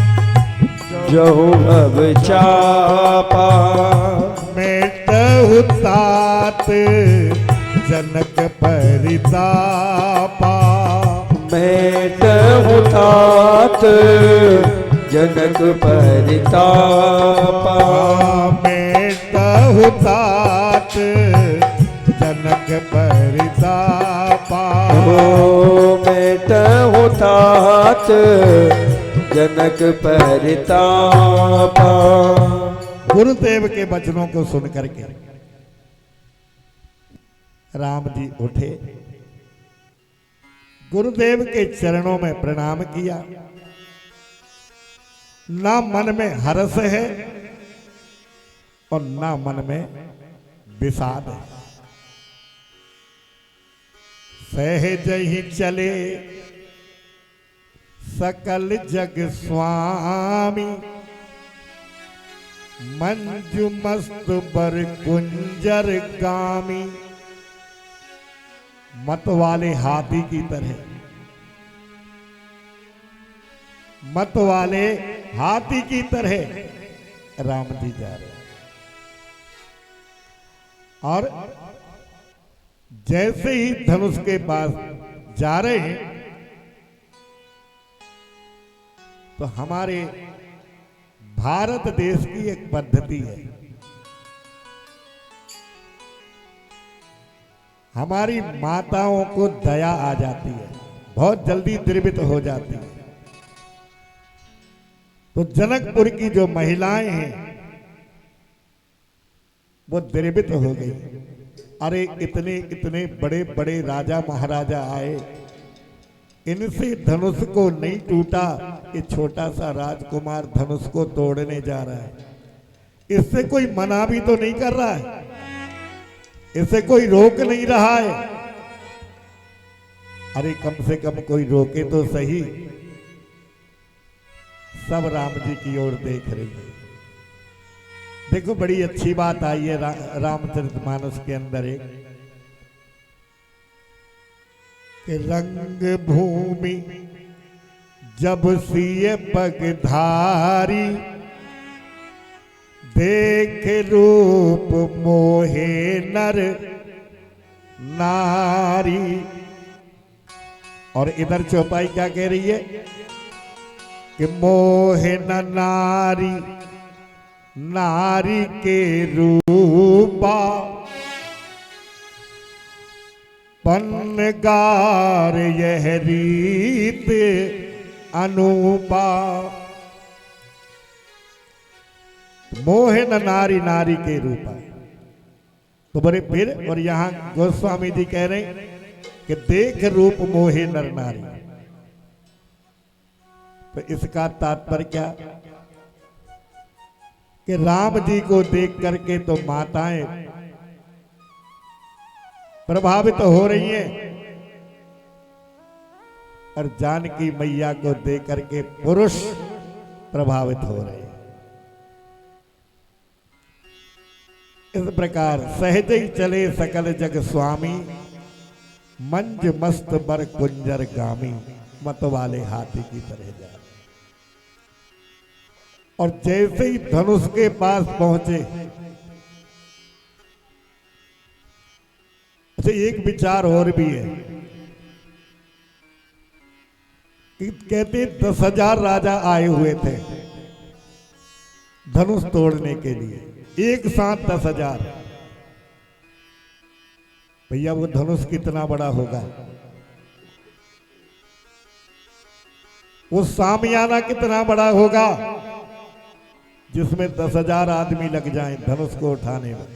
जहु भव चापा, मेटहु तात जनक परितापा, मेटहु तात जनक परितापा, मेटहु तात जनक परितापा, ओ मेटहु तात जनक परितापा। गुरुदेव के वचनों को सुन करके राम जी उठे, गुरुदेव के चरणों में प्रणाम किया। ना मन में हर्ष है और ना मन में विषाद है। सहज ही चले सकल जग स्वामी, मंजू मस्त बर कुंजर गामी। मत वाले हाथी की तरह, मत वाले हाथी की तरह राम जी जा रहे हैं। और जैसे ही धनुष के पास जा रहे हैं तो हमारे भारत देश की एक पद्धति है, हमारी माताओं को दया आ जाती है, बहुत जल्दी द्रवित हो जाती है। तो जनकपुर की जो महिलाएं हैं वो द्रवित हो गई। अरे इतने इतने बड़े बड़े राजा महाराजा आए, इनसे धनुष को नहीं टूटा, ये छोटा सा राजकुमार धनुष को तोड़ने जा रहा है। इससे कोई मना भी तो नहीं कर रहा है, इसे कोई रोक नहीं रहा है। अरे कम से कम कोई रोके तो सही। सब राम जी की ओर देख रही है। देखो बड़ी अच्छी बात आई है रामचरितमानस के अंदर एक, कि रंग भूमि जब सिए पगधारी, देख रूप मोहे नर नारी। और इधर चौपाई क्या कह रही है कि मोहे न नारी, नारी के रूपा, पन्नगार यह रीत अनुपा। मोहे न नारी, नारी के रूपा। तो बड़े फिर, और यहां गोस्वामी जी कह रहे हैं कि देख रूप मोहे नर नारी। तो इसका तात्पर्य क्या कि राम जी को देख करके तो माताएं प्रभावित हो रही हैं, और जानकी मैया को देख करके पुरुष प्रभावित हो रहे हैं। इस प्रकार सहज ही चले सकल जग स्वामी, मंज मस्त बर कुंजर गामी। मत वाले हाथी की तरह जा। और जैसे ही धनुष के पास पहुंचे, अच्छा एक विचार और भी है कि कहते 10,000 राजा आए हुए थे धनुष तोड़ने के लिए, एक साथ 10,000। भैया वो धनुष कितना बड़ा होगा, वो सामियाना कितना बड़ा होगा जिसमें 10,000 आदमी लग जाएं धनुष को उठाने में।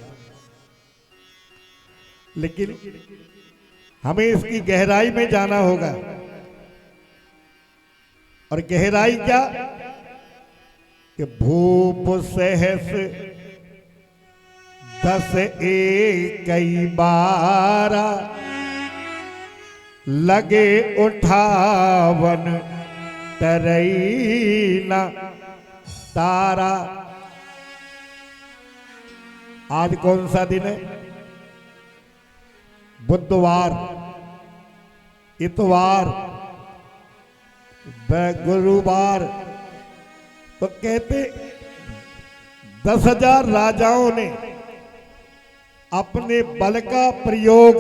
लेकिन हमें इसकी गहराई में जाना होगा। और गहराई क्या कि भूप सहस 10 एकई बारा लगे उठावन तरैना तारा। आज कौन सा दिन है? बुधवार, इतवार, गुरुवार। तो कहते 10,000 राजाओं ने अपने बल का प्रयोग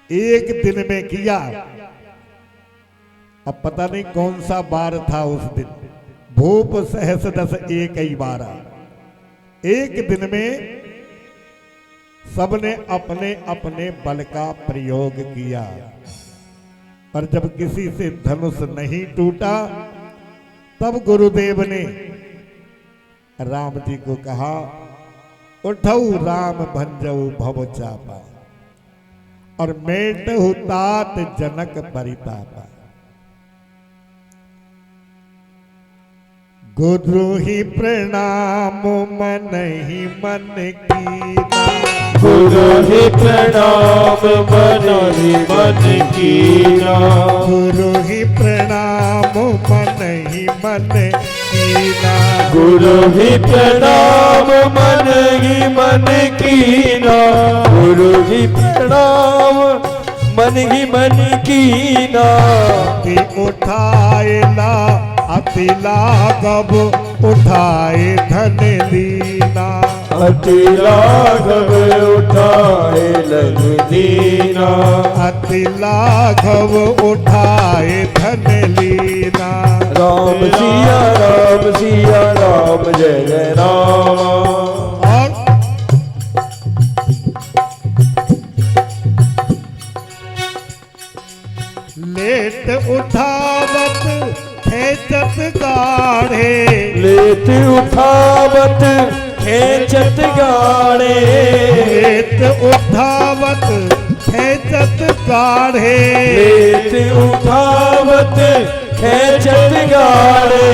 एक दिन में किया। अब पता नहीं कौन सा बार था उस दिन। भूप सहस 10 एकई बारा। एक दिन में सबने अपने अपने बल का प्रयोग किया। पर जब किसी से धनुष नहीं टूटा तब गुरुदेव ने राम जी को कहा, उठऊ राम भंजऊ भव चापा और मेटहु तात जनक परितापा। गुरु ही प्रणाम मन ही मन कीना। गुरु ही प्रणाम मन ही मन कीना। गुरु ही प्रणाम मन ही मन कीना। गुरु ही प्रणाम मन ही मन कीना। गुरु ही प्रणाम मन ही मन कीना। कि उठाए ला अति लाघव उठाए धन लीना। अति लाघव उठाए लग दीना। अति लाघव उठाए धन लीना। राम सिया राम सिया राम जय जय राम। और लेट उठावत खेचत गाढ़े। लेत उठावत खेचत गाड़े। लेट उठावत खेचत गाढ़े। लेत उठावत खेचत गाड़े।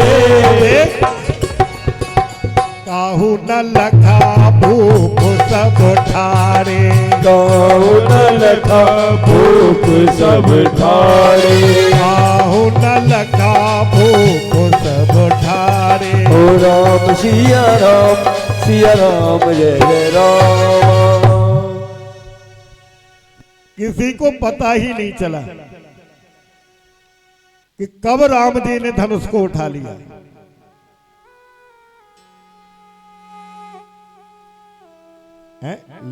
काहू न लखा भूप सब ठारे। गाँव न लखा भूप सब ठारे। काहू न लखा भूप सब ठारे। ओ राम सिया राम जय जय राम। किसी को पता ही नहीं चला कि कब राम जी ने धनुष को उठा लिया।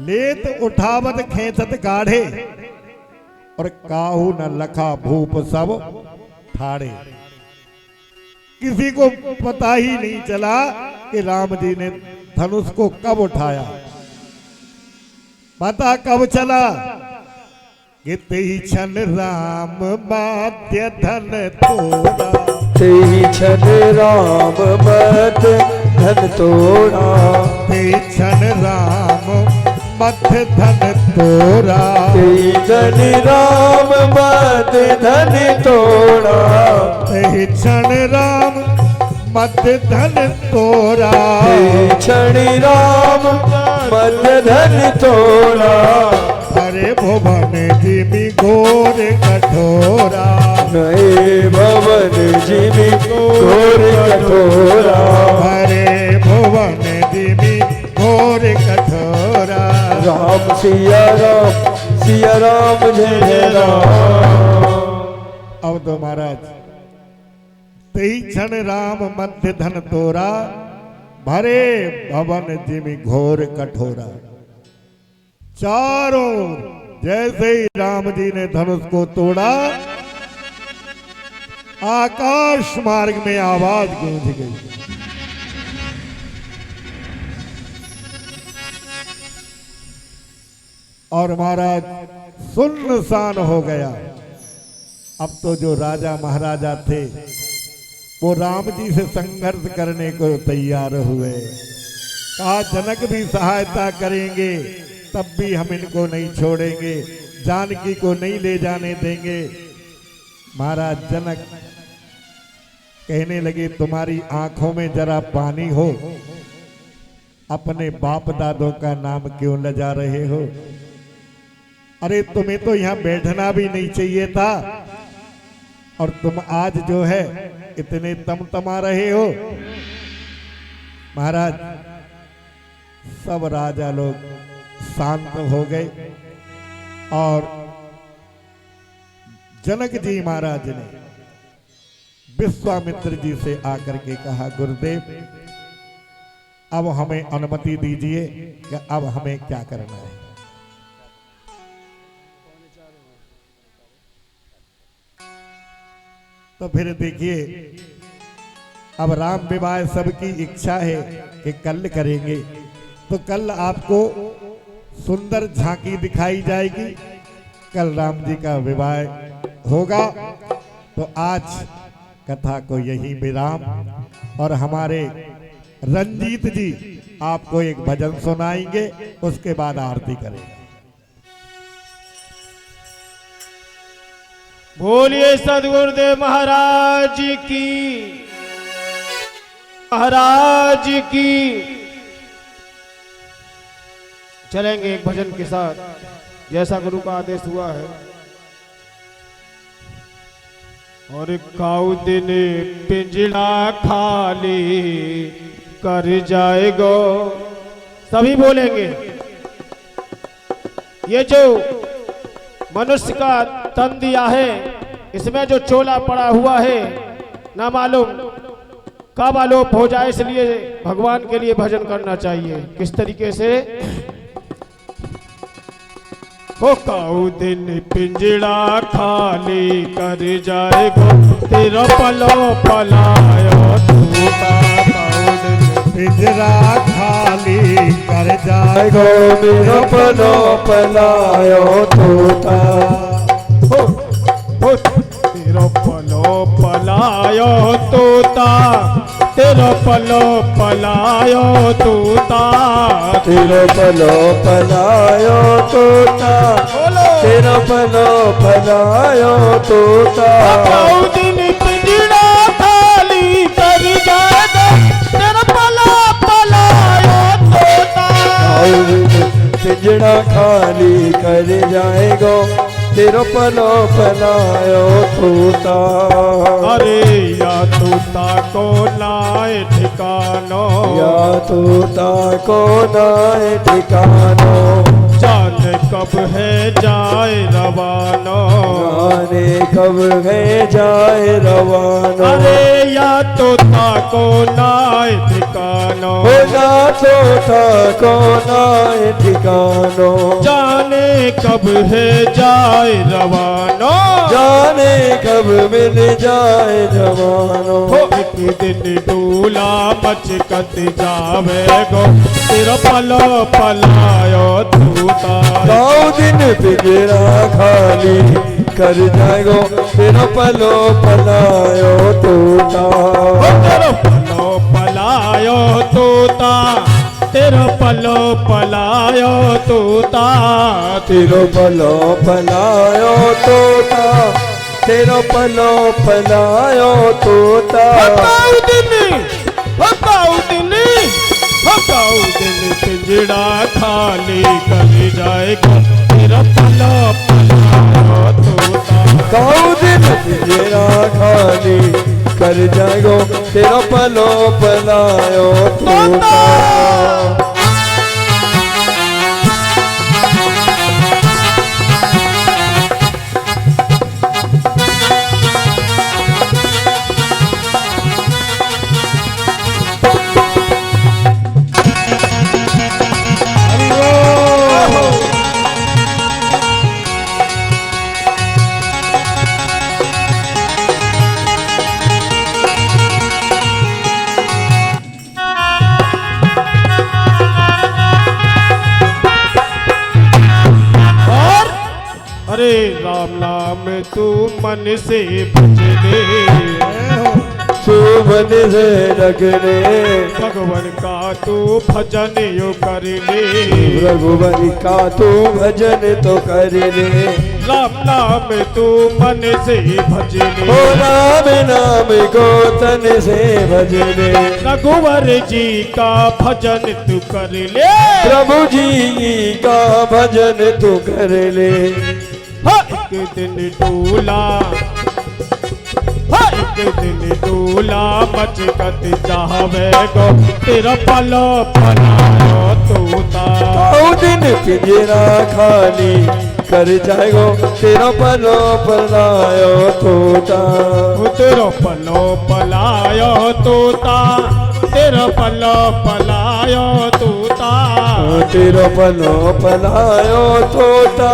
लेत उठावत खेचत गाढ़े और काहू न लखा भूप सब ठाड़े। किसी को पता ही नहीं चला कि राम जी ने धनुष को कब उठाया। पता कब चला कि तेई क्षण राम माध्य धन तोड़ा। तेई क्षण राम मत धन तोड़ा। तेई क्षण राम मध्य धन तोड़ा। तेई क्षण राम मत धन तोड़ा। तेई क्षण राम मध्य धन तोड़ा। तेई क्षण राम मत धन तोड़ा। हरे भुवन जिमि घोर कठोरा। नए भवन जिमि घोर कठोरा। हरे भुवन जिमि घोर कठोरा। राम सिया राम जय जय राम। अब तो महाराज तेई क्षण राम मध्य धन तोरा। भरे भवन जिमि घोर कठोरा। चारों जैसे ही राम जी ने धनुष को तोड़ा आकाश मार्ग में आवाज गूंज गई। और महाराज सुनसान हो गया। अब तो जो राजा महाराजा थे वो राम जी से संघर्ष करने को तैयार हुए। कहा जनक भी सहायता करेंगे, तब भी हम इनको नहीं छोड़ेंगे, जानकी को नहीं ले जाने देंगे। महाराज जनक कहने लगे, तुम्हारी आंखों में जरा पानी हो, अपने बाप दादों का नाम क्यों लजा रहे हो? अरे तुम्हें तो यहाँ बैठना भी नहीं चाहिए था, और तुम आज जो है इतने तमतमा रहे हो। महाराज सब राजा लोग शांत हो गए और जनक जी महाराज ने विश्वामित्र जी से आकर के कहा, गुरुदेव अब हमें अनुमति दीजिए कि अब हमें क्या करना है। तो फिर देखिए, अब राम विवाह सबकी इच्छा है कि कल करेंगे, तो कल आपको सुंदर झांकी दिखाई जाएगी। कल राम जी का विवाह होगा। तो आज कथा को यही विराम, और हमारे रंजीत जी आपको एक भजन सुनाएंगे, उसके बाद आरती करेंगे। बोलिए सदगुरुदेव महाराज की, महाराज की। चलेंगे एक भजन के साथ, जैसा गुरु का आदेश हुआ है। और काऊ दिन पिंजड़ा खाली कर जाएगो। सभी बोलेंगे। ये जो मनुष्य का तन दिया है, इसमें जो चोला पड़ा हुआ है, ना मालूम कब आलोप हो जाए, इसलिए भगवान के लिए भजन करना चाहिए। किस तरीके से? हो काऊ दिन पिंजड़ा खाली कर जाएगो, तेरा पलो पलायो तूता। काऊ दिन पिंजरा खाली कर जाएगो, मेरा पलो पलायो तोता। हो तेरा पलो पलायो तूता, तेरा पलो पलायो तूता। तेरा पलो पलायो तोता, तेरा पलो पलायो तोता। काऊ दिन पिंजड़ा खाली कर जाएगो, तेरा पलो पलायो तोता। पिंजड़ा खाली कर जाएगो, तेरा पलो पलायो तोता। अरे या तोता को लाए ठिकानो, या तोता को नाए ठिकानो। जाने कब है जाए रवानो, जाने कब है जाए रवानो। अरे या तोता को लाए ठिकानो, हो या तोता को नाए ठिकानो। जाने कब है जाए रवानो। जाने कब मिल जाए जवानो। हो एक दिन डूला मचकत जावेगो, तेरा पलो पलायो तूता। काऊ दिन पिंजरा खाली कर जाएगो, तेरा पलो पलायो तोता। हो तेरा पलो पलायो तूता, तेरा पलो पलायो तूता। तेरो पलो पलायो तोता, तेरो पलो पलायो तोता। काऊ दिन, काऊ दिन, काऊ दिन पिंजड़ा खाली कर जाएगा, तेरा पलो पलायो तूता। काऊ दिन पिंजरा खाली कर जाएगो, तेरा पलो पलायो तोता। अरे राम नाम तू मन से भज ले, तू मन से रखने भगवान का तू भजन यो कर ले रघुवर का तू भजन तो कर ले राम नाम तू मन से भज ले ओ राम नाम को तन से भज ले रघुवर जी का भजन तू कर ले प्रभु जी का भजन तू कर ले एक दिन डोला एक दिन डोला मचकत जावे गो तेरा पलो पलायो तोता दिन पिंजरा खाली कर जाएगो तेरा पलो पलायो तोता तेरा पलो पलायो तोता तेरा पलो पलायो तोता तेरा पलो पलायो तोता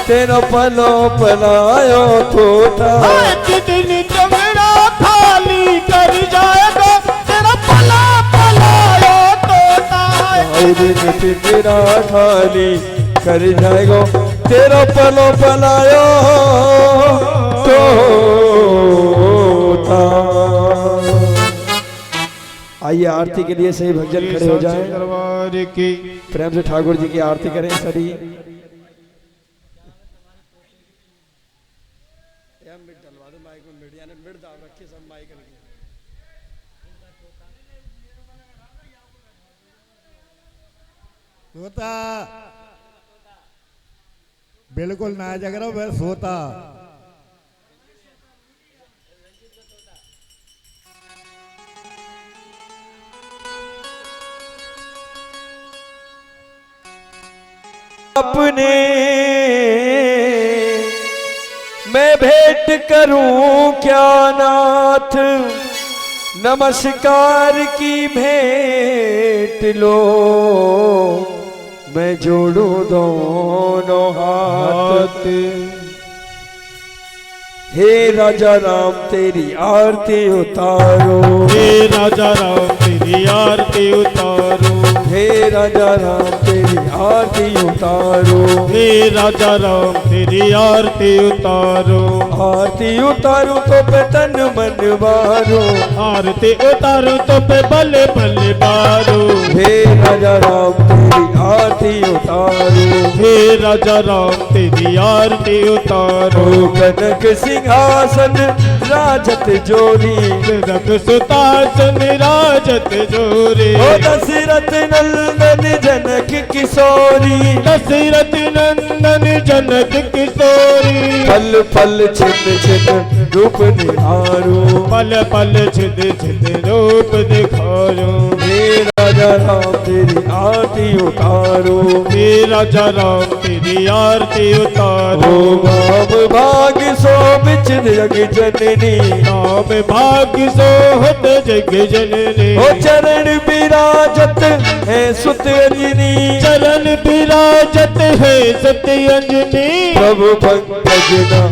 तेरा पलो पलायो तोता एक दिन चमड़ा खाली कर जाएगा तेरा पला पलायो तोता दिन पिंजरा खाली कर जाएगो तेरा पलो पलायो तोता। आइए आरती के लिए सही भजन खड़े हो जाएं। दरबार की प्रेम से ठाकुर जी की आरती करें सभी। सोता बिल्कुल ना जग रहा वह सोता अपने मैं भेंट करूं क्या नाथ नमस्कार की भेंट लो मैं जोड़ू दोनों हाथ हे राजा राम तेरी आरती उतारो हे राजा राम तेरी आरती उतारो हे राजा राम तेरी आरती उतारो हे राजा राम तेरी आरती उतारो आरती उतारू तो पे तन मन बारो आरती उतारो तो पे बल्ले बल्ले बारो हे राजा राम तेरी आरती उतारो हे राजा राम तेरी आरती उतारो कनक सिंहासन राजत जोरी रख सुतासन राजत जोरे ओ दशरथ नंदन जनक किशोरी दशरथ नंदन जनक किशोरी पल पल छिन छिन रूप निहारो पल पल छिद छिद रूप दिखारो हे राजा राम तेरी आरती उतारो हे राजा राम तेरी आरती उतारो ओ भाव भाग सो बिच जग जननी नाम भाग्य सोहत जग जननी ओ चरण विराजत है सुत अंजनी चरण विराजत है सत्य अंजनी प्रभु पंकज ना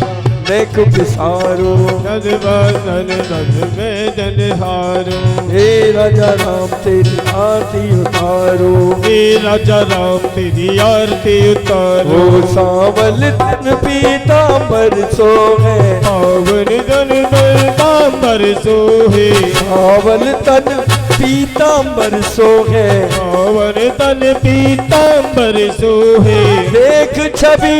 नेक पिसारो नद बदन नद वेदन हारो हे राजा राम तेरी आरती उतारो हे राजा राम तेरी आरती उतारो ओ सावल तन पीतांबर सोहे पावन धन पीतांबर सोहे सावल तन पीतांबर सोहे पावन तन पीतांबर सोहे देख छवि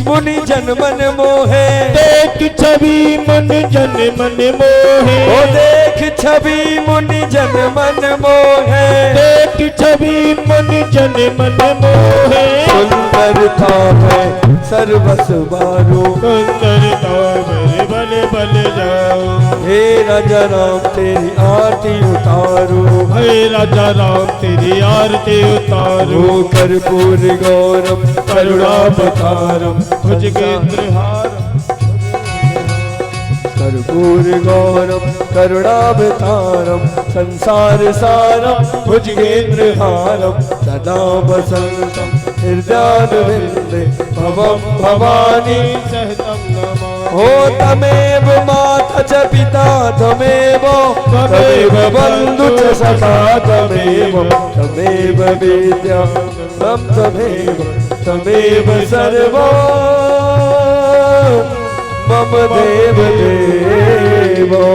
मुनि जन मन मोहे देख छवि मन जन मन मोहे ओ देख छवि मुनि जन मन मोहे देख छवि मन जन मन मोहे सुंदरता है सर्वस बारो सुंदरता मेरे बल बल जाओ हे राजा राम तेरी आरती उतारो हे राजा राम तेरी आरती उतारो ओ कर्पूर गौरम करुणावतारम भुजगेंद्रहारम कर्पूर गौरम करुणावतारम संसार सारम भुजगेंद्रहारम सदा वसंतम हृदयारविंदे भवम भवानी सहतम नमः हो तमेव माता च पिता तमेव तमेव बंधु च सखा तमेव तमेव विद्या तमेव तमेव सर्वं मम देव देवो।